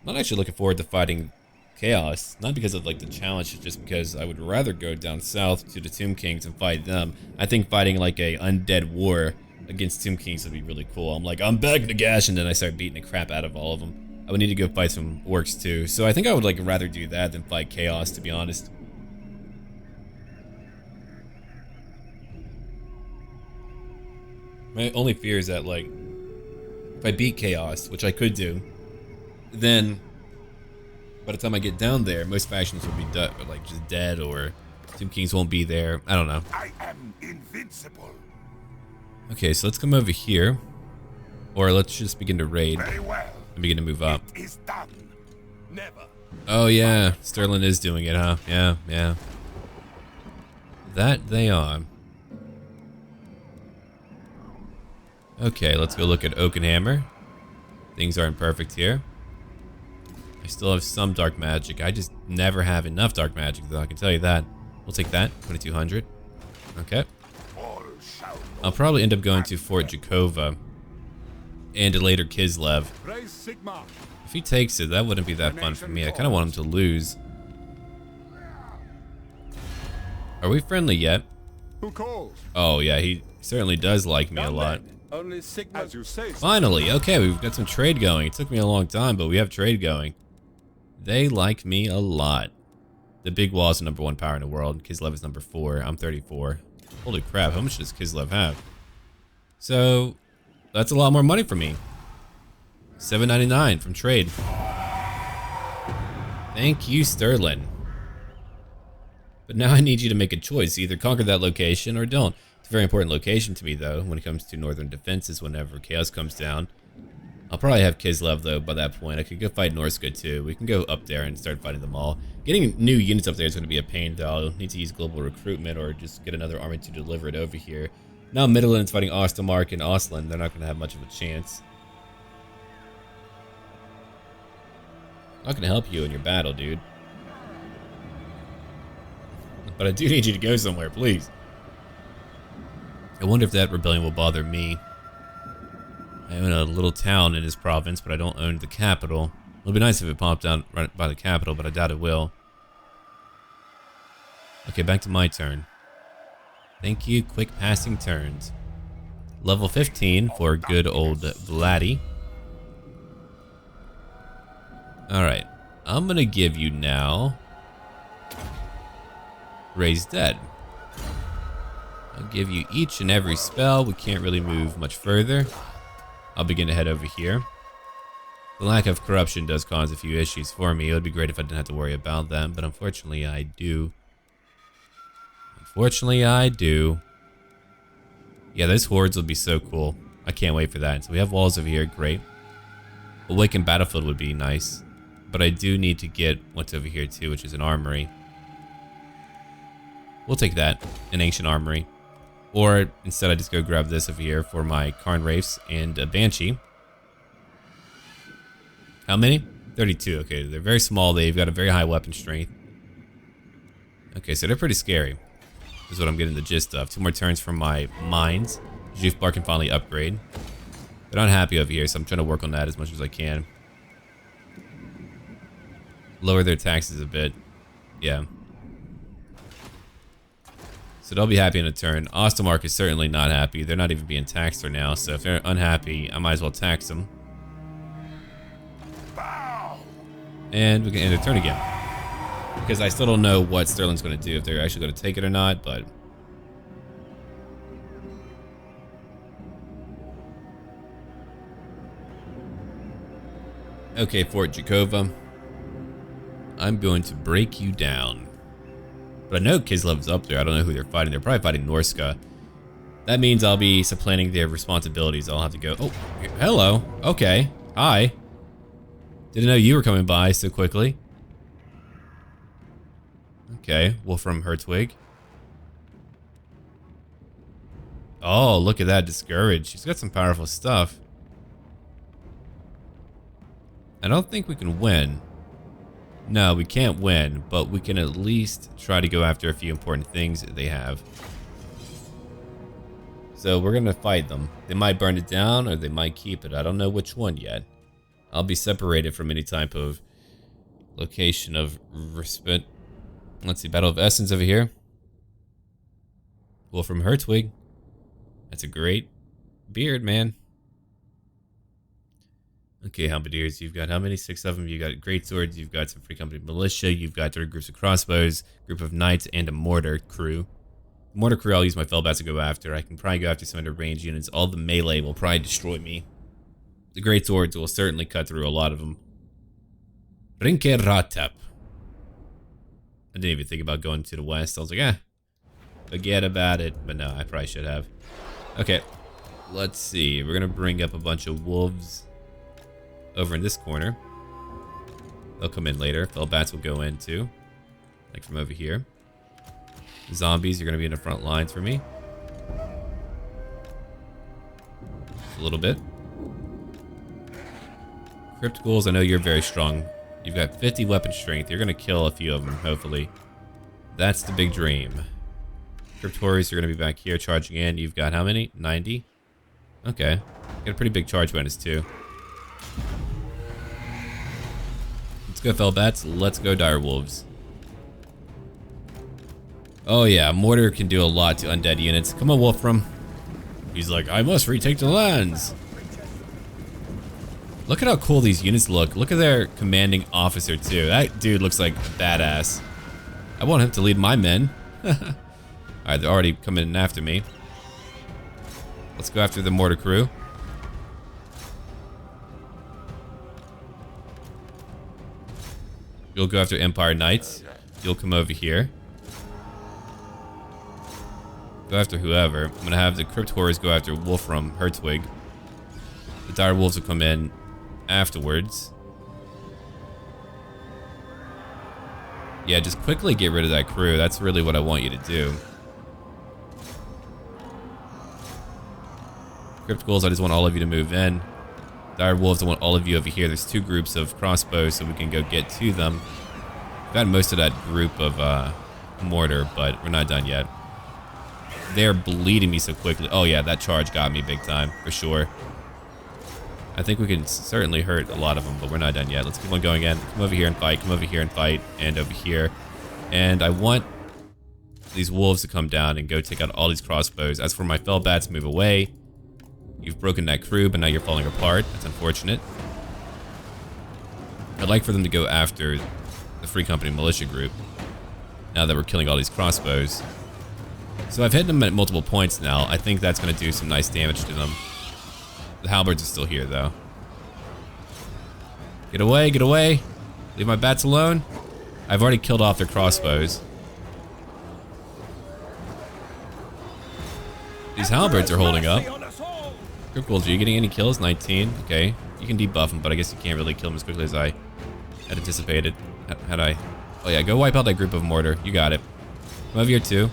I'm not actually looking forward to fighting Chaos. Not because of like the challenge, it's just because I would rather go down south to the Tomb Kings and fight them. I think fighting like a undead war against Tomb Kings would be really cool. I'm like, I'm back, Nagash, and then I start beating the crap out of all of them. I would need to go fight some orcs too. So I think I would like rather do that than fight Chaos, to be honest. My only fear is that, like, if I beat Chaos, which I could do, then by the time I get down there, most factions will be like just dead, or Tomb Kings won't be there. I don't know. I am invincible. Okay, so let's come over here, or let's just begin to raid Very well. and begin to move up. It is done. Never. Oh yeah, Sterling is doing it, huh? Yeah, yeah. That they are. Okay, let's go look at Oakenhammer. Things aren't perfect here. I still have some dark magic. I just never have enough dark magic, though, I can tell you that. We'll take that, 2200. Okay. I'll probably end up going to Fort Jakova and later Kislev. Raise Sigma. If he takes it, that wouldn't be that fun for me. I kind of want him to lose. Are we friendly yet? Who calls? Oh yeah, he certainly does like me a lot. Only Sigma. As you say. Finally, okay, we've got some trade going. It took me a long time, but we have trade going. They like me a lot. The big wall is the #1 power in the world. Kislev is number 4. I'm 34. Holy crap, how much does Kislev have? So, that's a lot more money for me. $7.99 from trade. Thank you, Sterling. But now I need you to make a choice. Either conquer that location or don't. It's a very important location to me, though, when it comes to northern defenses whenever chaos comes down. I'll probably have Kislev, though, by that point. I could go fight Norscan, too. We can go up there and start fighting them all. Getting new units up there is going to be a pain, though. I'll need to use global recruitment or just get another army to deliver it over here. Now Midland's fighting Ostermark and Ostland. They're not going to have much of a chance. I'm not going to help you in your battle, dude. But I do need you to go somewhere, please. I wonder if that rebellion will bother me. I own a little town in his province, but I don't own the capital. It'll be nice if it popped out right by the capital, but I doubt it will. Okay, back to my turn. Thank you, quick passing turns. Level 15 for good old Vladdy. Alright, I'm gonna give you now Raise Dead. I'll give you each and every spell. We can't really move much further. I'll begin to head over here. The lack of corruption does cause a few issues for me. It would be great if I didn't have to worry about them, but unfortunately I do. Unfortunately I do. Yeah, those hordes will be so cool. I can't wait for that. So we have walls over here, great. Awakened Battlefield would be nice. But I do need to get what's over here too, which is an armory. We'll take that, an ancient armory. Or instead I just go grab this over here for my Karn Wraiths and a Banshee. How many? 32, okay, they're very small, they've got a very high weapon strength. Okay, so they're pretty scary. This is what I'm getting the gist of. 2 more turns from my mines. Juf Bar can finally upgrade. They're not happy over here, so I'm trying to work on that as much as I can. Lower their taxes a bit. Yeah. So they'll be happy in a turn. Ostermark is certainly not happy. They're not even being taxed right now, so if they're unhappy, I might as well tax them. And we can end their turn again. Because I still don't know what Sterling's going to do, if they're actually going to take it or not, but... Okay, Fort Jakova. I'm going to break you down. But I know Kislev's up there. I don't know who they're fighting. They're probably fighting Norscan. That means I'll be supplanting their responsibilities. I'll have to go... Oh, hello. Okay. Hi. Didn't know you were coming by so quickly. Okay, Wolfram Hertwig. Oh, look at that. Discouraged. She's got some powerful stuff. I don't think we can win. No, we can't win, but we can at least try to go after a few important things that they have. So we're going to fight them. They might burn it down or they might keep it. I don't know which one yet. I'll be separated from any type of location of respite. Let's see, Battle of Essen's over here. Wolfram Hertwig. That's a great beard, man. Okay, Halberdiers, you've got how many? 6 of them. You've got great swords, you've got some free company militia, you've got 3 groups of crossbows, group of knights, and a mortar crew. Mortar crew I'll use my Felbats to go after. I can probably go after some of the range units. All the melee will probably destroy me. The great swords will certainly cut through a lot of them. Rinkeratep. I didn't even think about going to the west. I was like, forget about it. But no, I probably should have. Okay, let's see. We're going to bring up a bunch of wolves over in this corner. They'll come in later. Felbats will go in too. Like from over here. Zombies are going to be in the front lines for me. a little bit. Crypt ghouls, I know you're very strong. You've got 50 weapon strength. You're gonna kill a few of them, hopefully. That's the big dream. Crypt horrors are gonna be back here charging in. You've got how many? 90? Okay. Got a pretty big charge bonus too. Let's go Fellbats. Let's go Direwolves. Oh yeah, Mortar can do a lot to undead units. Come on, Wolfram. He's like, I must retake the lands. Look at how cool these units look. Look at their commanding officer too. That dude looks like a badass. I want him to lead my men. Alright, they're already coming in after me. Let's go after the Mortar crew. You'll go after Empire Knights. You'll come over here. Go after whoever. I'm gonna have the Crypt Horrors go after Wolfram Hertwig. The Dire Wolves will come in afterwards. Yeah, just quickly get rid of that crew. That's really what I want you to do. Crypt Ghouls, I just want all of you to move in. Dire Wolves, I want all of you over here. There's 2 groups of crossbows so we can go get to them. We've got most of that group of mortar, but we're not done yet. They're bleeding me so quickly. Oh yeah, that charge got me big time, for sure. I think we can certainly hurt a lot of them, but we're not done yet. Let's keep on going in. Come over here and fight, come over here and fight, and over here. And I want these wolves to come down and go take out all these crossbows. As for my Fellbats, move away. You've broken that crew, but now you're falling apart. That's unfortunate. I'd like for them to go after the Free Company militia group, now that we're killing all these crossbows. So I've hit them at multiple points now. I think that's going to do some nice damage to them. The halberds are still here, though. Get away, get away. Leave my bats alone. I've already killed off their crossbows. These halberds are holding up. Crypt Ghouls, are you getting any kills? 19. Okay. You can debuff them, but I guess you can't really kill them as quickly as I had anticipated. Had I... Oh yeah, go wipe out that group of mortar. You got it. Come over here too.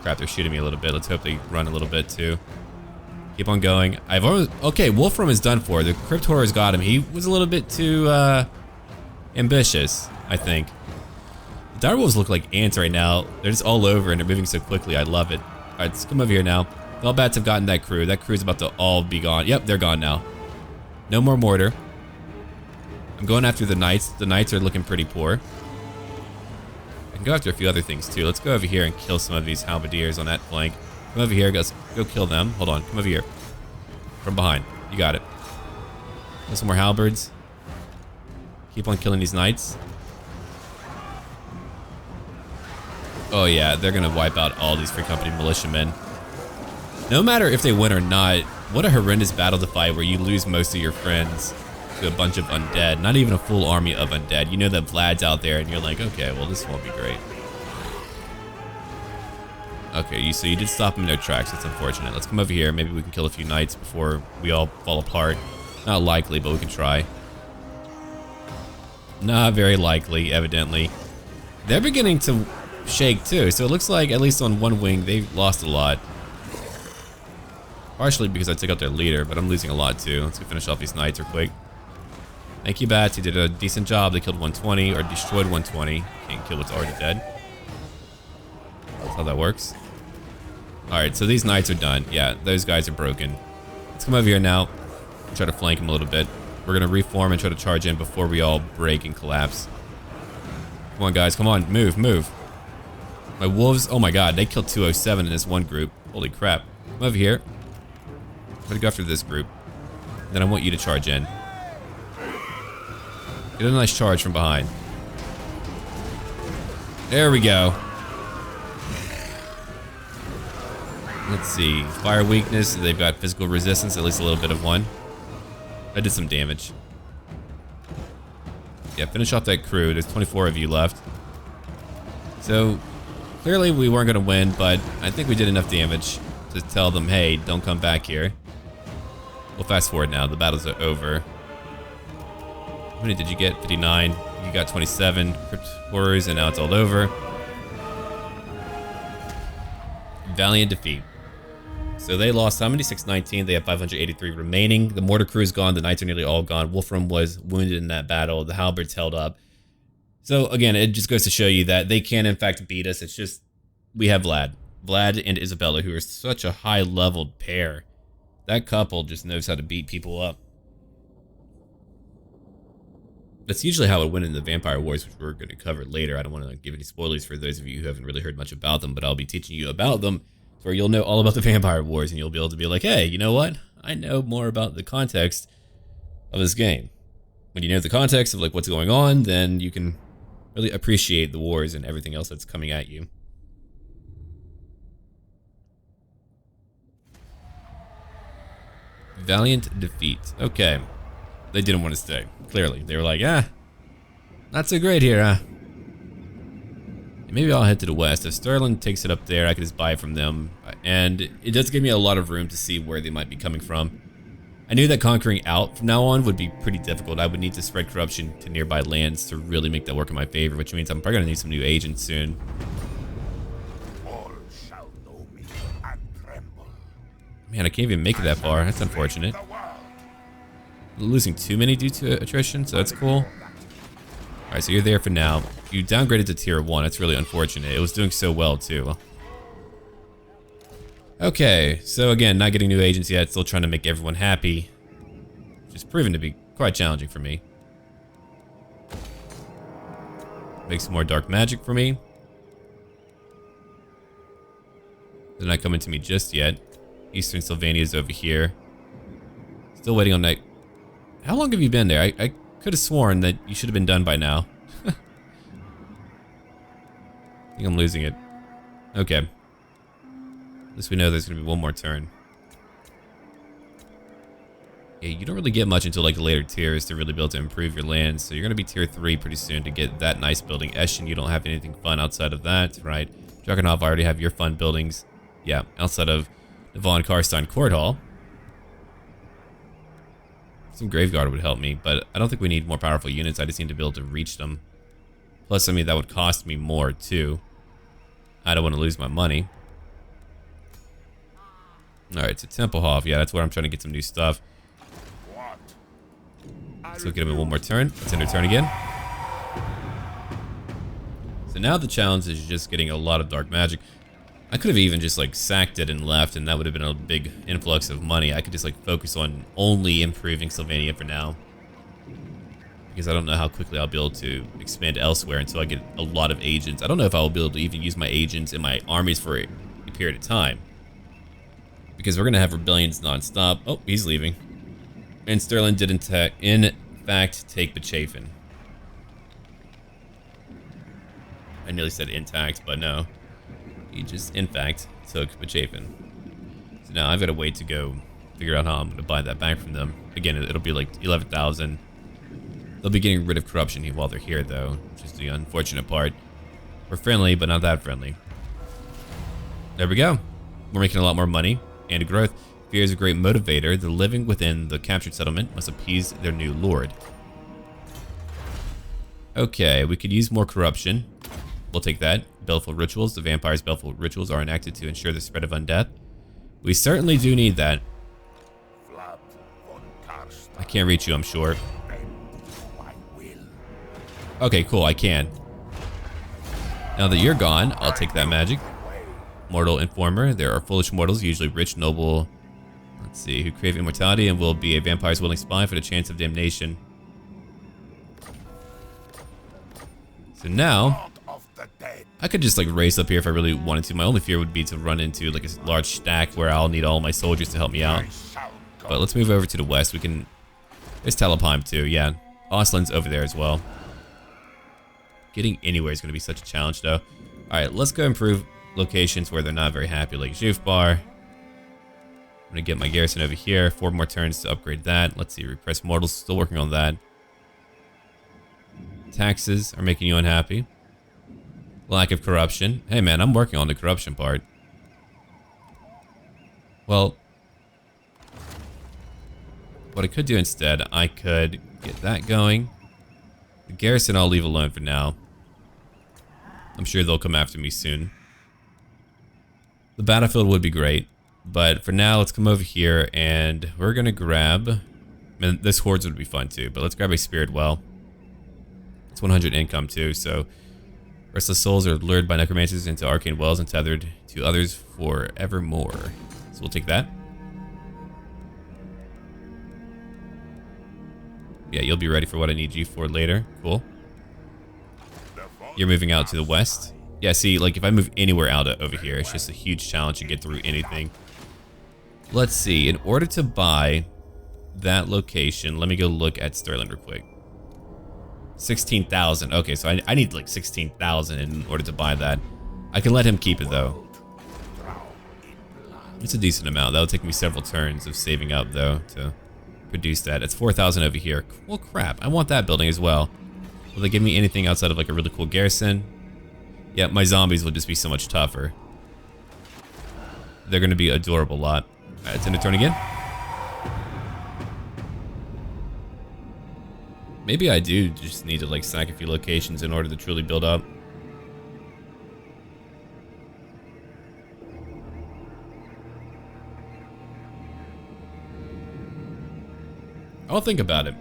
Crap, they're shooting me a little bit. Let's hope they run a little bit too. Keep on going. I've always... Okay, Wolfram is done for. The Crypt Horrors got him. He was a little bit too ambitious, I think. The Direwolves look like ants right now. They're just all over and they're moving so quickly. I love it. Alright, let's come over here now. Fellbats have gotten that crew. That crew's about to all be gone. Yep, they're gone now. No more mortar. I'm going after the Knights. The Knights are looking pretty poor. I can go after a few other things too. Let's go over here and kill some of these halberdiers on that flank. Come over here, guys. Go kill them. Hold on. Come over here. From behind. You got it. Kill some more halberds. Keep on killing these Knights. Oh yeah, they're gonna wipe out all these Free Company militiamen. No matter if they win or not, what a horrendous battle to fight where you lose most of your friends to a bunch of undead. Not even a full army of undead. You know that Vlad's out there and you're like, okay, well this won't be great. Okay, so you did stop him in their tracks. That's unfortunate. Let's come over here. Maybe we can kill a few Knights before we all fall apart. Not likely, but we can try. Not very likely, evidently. They're beginning to shake too, so it looks like at least on one wing they've lost a lot. Partially because I took out their leader, but I'm losing a lot too. Let's go finish off these Knights real quick. Thank you, Bats. You did a decent job. They killed 120 or destroyed 120. Can't kill what's already dead. That's how that works. Alright, so these Knights are done. Yeah, those guys are broken. Let's come over here now. Try to flank them a little bit. We're going to reform and try to charge in before we all break and collapse. Come on, guys. Come on. Move, move. My wolves. Oh my god, they killed 207 in this one group. Holy crap. Come over here. I'm going to go after this group. Then I want you to charge in. Get a nice charge from behind. There we go. Let's see. Fire weakness. They've got physical resistance, at least a little bit of one. I did some damage. Yeah, finish off that crew. There's 24 of you left. So, clearly we weren't going to win, but I think we did enough damage to tell them, hey, don't come back here. We'll fast forward now. The battles are over. How many did you get? 59. You got 27 Crypt Horrors, and now it's all over. Valiant defeat. So they lost how many? 619. They have 583 remaining. The mortar crew is gone. The knights are nearly all gone. Wolfram was wounded in that battle. The halberds held up. So again, it just goes to show you that they can in fact beat us. It's just we have Vlad and Isabella, who are such a high-leveled pair. That couple just knows how to beat people up. That's usually how it went in the Vampire Wars, which we're going to cover later. I don't want to give any spoilers for those of you who haven't really heard much about them, but I'll be teaching you about them, where you'll know all about the Vampire Wars, and you'll be able to be like, hey, you know what? I know more about the context of this game. When you know the context of like what's going on, then you can really appreciate the wars and everything else that's coming at you. Valiant defeat. Okay. They didn't want to stay. Clearly. They were like, not so great here, huh? Maybe I'll head to the west. If Sterling takes it up there, I can just buy it from them. And it does give me a lot of room to see where they might be coming from. I knew that conquering out from now on would be pretty difficult. I would need to spread corruption to nearby lands to really make that work in my favor, which means I'm probably going to need some new agents soon. All shall know me and tremble. Man, I can't even make it that far. That's unfortunate. Losing too many due to attrition, so that's cool. Alright, so you're there for now. You downgraded to tier 1. That's really unfortunate. It was doing so well, too. Okay, so again, not getting new agents yet. Still trying to make everyone happy. Which has proven to be quite challenging for me. Make some more dark magic for me. They're not coming to me just yet. Eastern Sylvania's over here. Still waiting on that. How long have you been there? I could have sworn that you should have been done by now. I think I'm losing it. Okay. At least we know there's going to be one more turn. Yeah, you don't really get much until like the later tiers to really be able to improve your lands. So you're going to be tier 3 pretty soon to get that nice building. Essen, you don't have anything fun outside of that, right? Drakenhof, I already have your fun buildings. Yeah, outside of the Von Karstein Court Hall. Some Graveguard would help me, but I don't think we need more powerful units. I just need to be able to reach them. Plus, I mean, that would cost me more, too. I don't want to lose my money. Alright, so Templehof. Yeah, that's where I'm trying to get some new stuff. So get him in one more turn. Let's end our turn again. So now the challenge is just getting a lot of dark magic. I could have even just like sacked it and left, and that would have been a big influx of money. I could just like focus on only improving Sylvania for now, because I don't know how quickly I'll be able to expand elsewhere until I get a lot of agents. I don't know if I will be able to even use my agents in my armies for a period of time, because we're gonna have rebellions non-stop. Oh, he's leaving, and Sterling did in fact take Bechafin. I nearly said intact, but no. He just, in fact, took Bechafin. So now I've got to wait to go figure out how I'm going to buy that back from them. Again, it'll be like 11,000. They'll be getting rid of corruption while they're here, though, which is the unfortunate part. We're friendly, but not that friendly. There we go. We're making a lot more money and growth. Fear is a great motivator. The living within the captured settlement must appease their new lord. Okay, we could use more corruption. We'll take that. Baleful rituals. The vampire's baleful rituals are enacted to ensure the spread of undeath. We certainly do need that. I can't reach you, I'm sure. Okay, cool, I can. Now that you're gone, I'll take that magic. Mortal Informer. There are foolish mortals, usually rich, noble, let's see, who crave immortality and will be a vampire's willing spy for the chance of damnation. So now, I could just like race up here if I really wanted to. My only fear would be to run into like a large stack where I'll need all my soldiers to help me out. But let's move over to the west. We can... There's Talabheim too, yeah. Oslin's over there as well. Getting anywhere is going to be such a challenge though. Alright, let's go improve locations where they're not very happy, like Jufbar. I'm going to get my garrison over here. 4 more turns to upgrade that. Let's see, Repressed Mortals, still working on that. Taxes are making you unhappy. Lack of corruption. Hey man, I'm working on the corruption part. Well, what I could do instead, I could get that going. The garrison I'll leave alone for now. I'm sure they'll come after me soon. The battlefield would be great, But for now, let's come over here and we're gonna grab, man, this hordes would be fun too, but let's grab a spirit well. It's 100 income too, so restless souls are lured by necromancers into arcane wells and tethered to others forevermore. So we'll take that. Yeah, you'll be ready for what I need you for later. Cool. You're moving out to the west. Yeah, see, like if I move anywhere out over here, it's just a huge challenge to get through anything. Let's see, in order to buy that location, let me go look at Sterling real quick. 16,000. Okay, so I need like 16,000 in order to buy that. I can let him keep it though. It's a decent amount. That'll take me several turns of saving up though to produce that. It's 4,000 over here. Well, crap. I want that building as well. Will they give me anything outside of like a really cool garrison? Yeah, my zombies will just be so much tougher. They're going to be adorable lot. Alright, it's in a turn again. Maybe I do just need to like sack a few locations in order to truly build up. I'll think about it.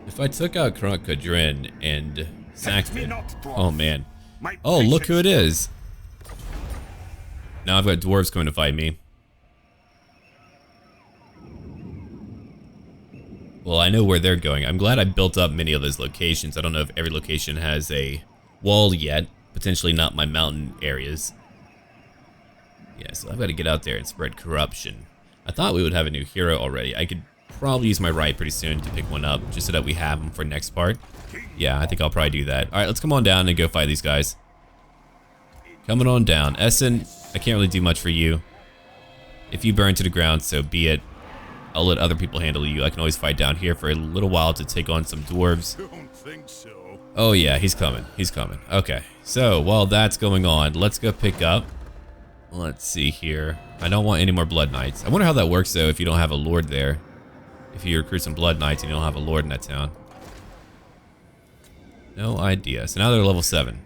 If I took out Kadrin and sacked it, oh man. Oh, look who it is. Now I've got dwarves coming to fight me. Well, I know where they're going. I'm glad I built up many of those locations. I don't know if every location has a wall yet. Potentially not my mountain areas. Yeah, so I've got to get out there and spread corruption. I thought we would have a new hero already. I could probably use my right pretty soon to pick one up, just so that we have them for next part. Yeah, I think I'll probably do that. Alright, let's come on down and go fight these guys. Coming on down. Essen, I can't really do much for you. If you burn to the ground, so be it. I'll let other people handle you. I can always fight down here for a little while to take on some dwarves. Don't think so. Oh yeah, he's coming. He's coming. Okay, so while that's going on, let's go pick up. Let's see here. I don't want any more Blood Knights. I wonder how that works though if you don't have a lord there. If you recruit some Blood Knights and you don't have a lord in that town. No idea. So now they're level 7.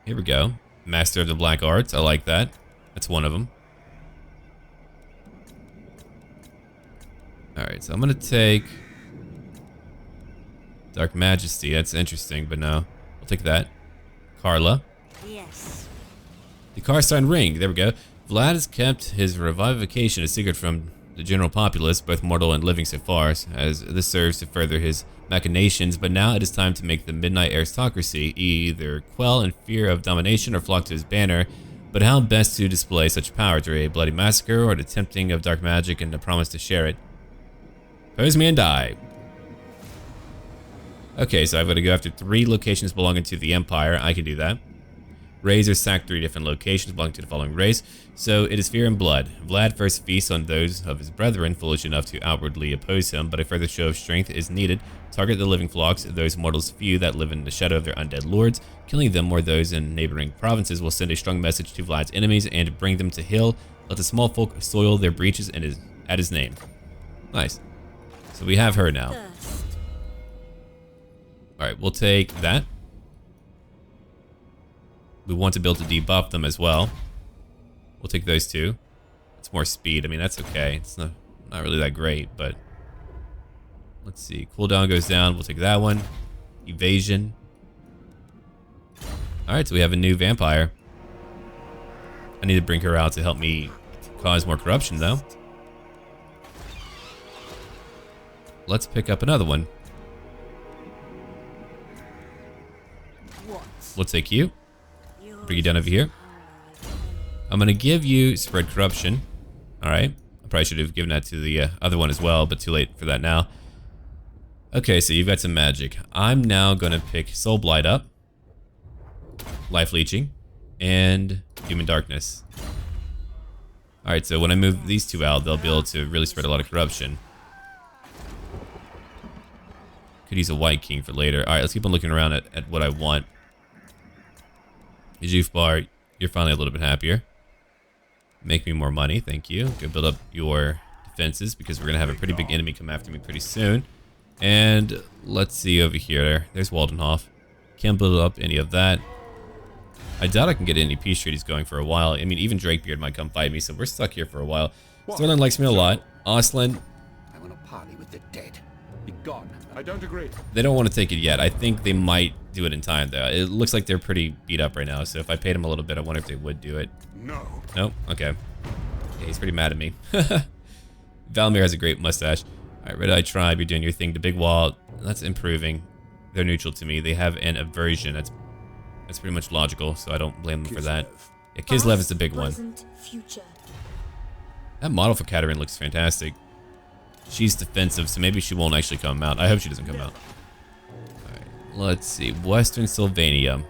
Here we go. Master of the Black Arts. I like that. That's one of them. Alright, so I'm going to take Dark Majesty. That's interesting, but no. I'll take that. Carla. Yes. The Karstein Ring. There we go. Vlad has kept his revivification a secret from the general populace, both mortal and living so far, as this serves to further his machinations, but now it is time to make the Midnight Aristocracy either quell in fear of domination or flock to his banner. But how best to display such power? Through a bloody massacre or the tempting of dark magic and the promise to share it? Pose me and die. Okay, so I've got to go after 3 locations belonging to the Empire. I can do that. Raise or sack 3 different locations belonging to the following race. So it is fear and blood. Vlad first feasts on those of his brethren foolish enough to outwardly oppose him, but a further show of strength is needed. Target the living flocks, those mortals few that live in the shadow of their undead lords. Killing them or those in neighboring provinces will send a strong message to Vlad's enemies and bring them to heel. Let the small folk soil their breaches at his name. Nice. So we have her now. Alright, we'll take that. We want to build to debuff them as well. We'll take those 2. It's more speed. I mean, that's okay. It's not really that great, but let's see. Cooldown goes down. We'll take that one. Evasion. Alright, so we have a new vampire. I need to bring her out to help me cause more corruption, though. Let's pick up another one. We'll take you. Bring you down over here. I'm going to give you spread corruption. Alright. I probably should have given that to the other one as well, but too late for that now. Okay, so you've got some magic. I'm now going to pick Soul Blight up. Life Leeching. And Human Darkness. Alright, so when I move these 2 out, they'll be able to really spread a lot of corruption. Could use a White King for later. Alright, let's keep on looking around at what I want. Juf Bar, you're finally a little bit happier. Make me more money, thank you. Go build up your defenses because we're going to have a pretty big enemy come after me pretty soon. And let's see over here. There's Waldenhof. Can't build up any of that. I doubt I can get any peace treaties going for a while. I mean, even Drakebeard might come fight me, so we're stuck here for a while. Sterling likes me a lot. Osland, I want to parley with the dead. Be gone. I don't agree. they don't want to take it yet. I think they might do it in time, though. It looks like they're pretty beat up right now, so if I paid them a little bit, I wonder if they would do it. No. Nope, okay. Yeah, he's pretty mad at me. Valmir has a great mustache. Alright, Red Eye Tribe, you're doing your thing. The Big Wall, that's improving. They're neutral to me. They have an aversion. That's pretty much logical, so I don't blame them for that. Yeah, Kislev is the big one. Future. That model for Katarine looks fantastic. She's defensive, so maybe she won't actually come out. I hope she doesn't come out. Alright, let's see. Western Sylvania.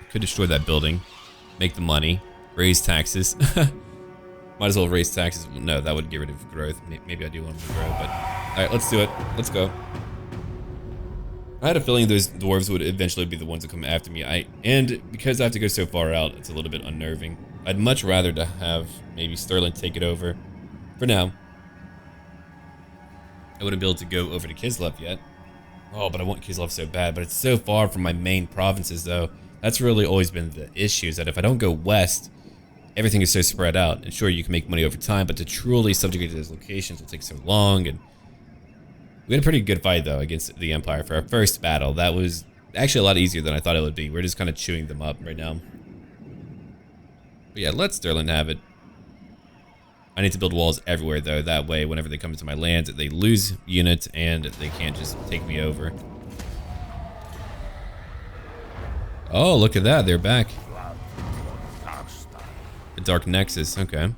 Could destroy that building. Make the money. Raise taxes. Might as well raise taxes. No, that would get rid of growth. Maybe I do want them to grow, but... Alright, let's do it. Let's go. I had a feeling those dwarves would eventually be the ones that come after me. And because I have to go so far out, it's a little bit unnerving. I'd much rather to have maybe Sterling take it over. For now. I wouldn't be able to go over to Kislev yet. Oh, but I want Kislev so bad. But it's so far from my main provinces, though. That's really always been the issue, is that if I don't go west, everything is so spread out. And sure, you can make money over time, but to truly subjugate those locations will take so long. And we had a pretty good fight, though, against the Empire for our first battle. That was actually a lot easier than I thought it would be. We're just kind of chewing them up right now. But yeah, let Sterling have it. I need to build walls everywhere, though. That way, whenever they come into my land, they lose units and they can't just take me over. Oh, look at that. They're back. The Dark Nexus. Okay.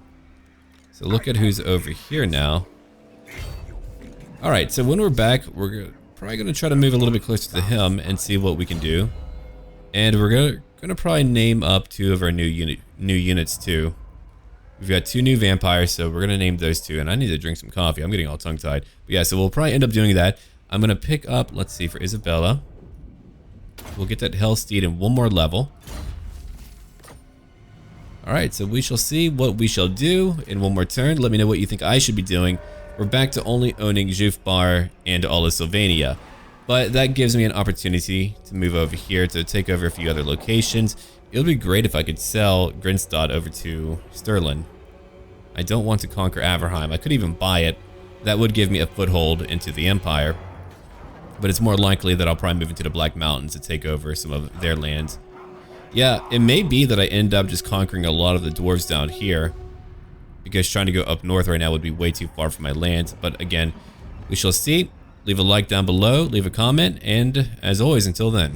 So look at who's over here now. Alright, so when we're back, we're probably going to try to move a little bit closer to him and see what we can do. And we're going to probably name up 2 of our new units too. We've got 2 new vampires, so we're going to name those 2. And I need to drink some coffee. I'm getting all tongue-tied. But yeah, so we'll probably end up doing that. I'm going to pick up, let's see, for Isabella. We'll get that Hellsteed in 1 more level. Alright, so we shall see what we shall do in 1 more turn. Let me know what you think I should be doing. We're back to only owning Jufbar and all of Sylvania. But that gives me an opportunity to move over here to take over a few other locations. It would be great if I could sell Grinstad over to Sterling. I don't want to conquer Averheim. I could even buy it. That would give me a foothold into the Empire. But it's more likely that I'll probably move into the Black Mountains to take over some of their lands. Yeah, it may be that I end up just conquering a lot of the dwarves down here, because trying to go up north right now would be way too far from my land. But again, we shall see. Leave a like down below, leave a comment, and as always, until then.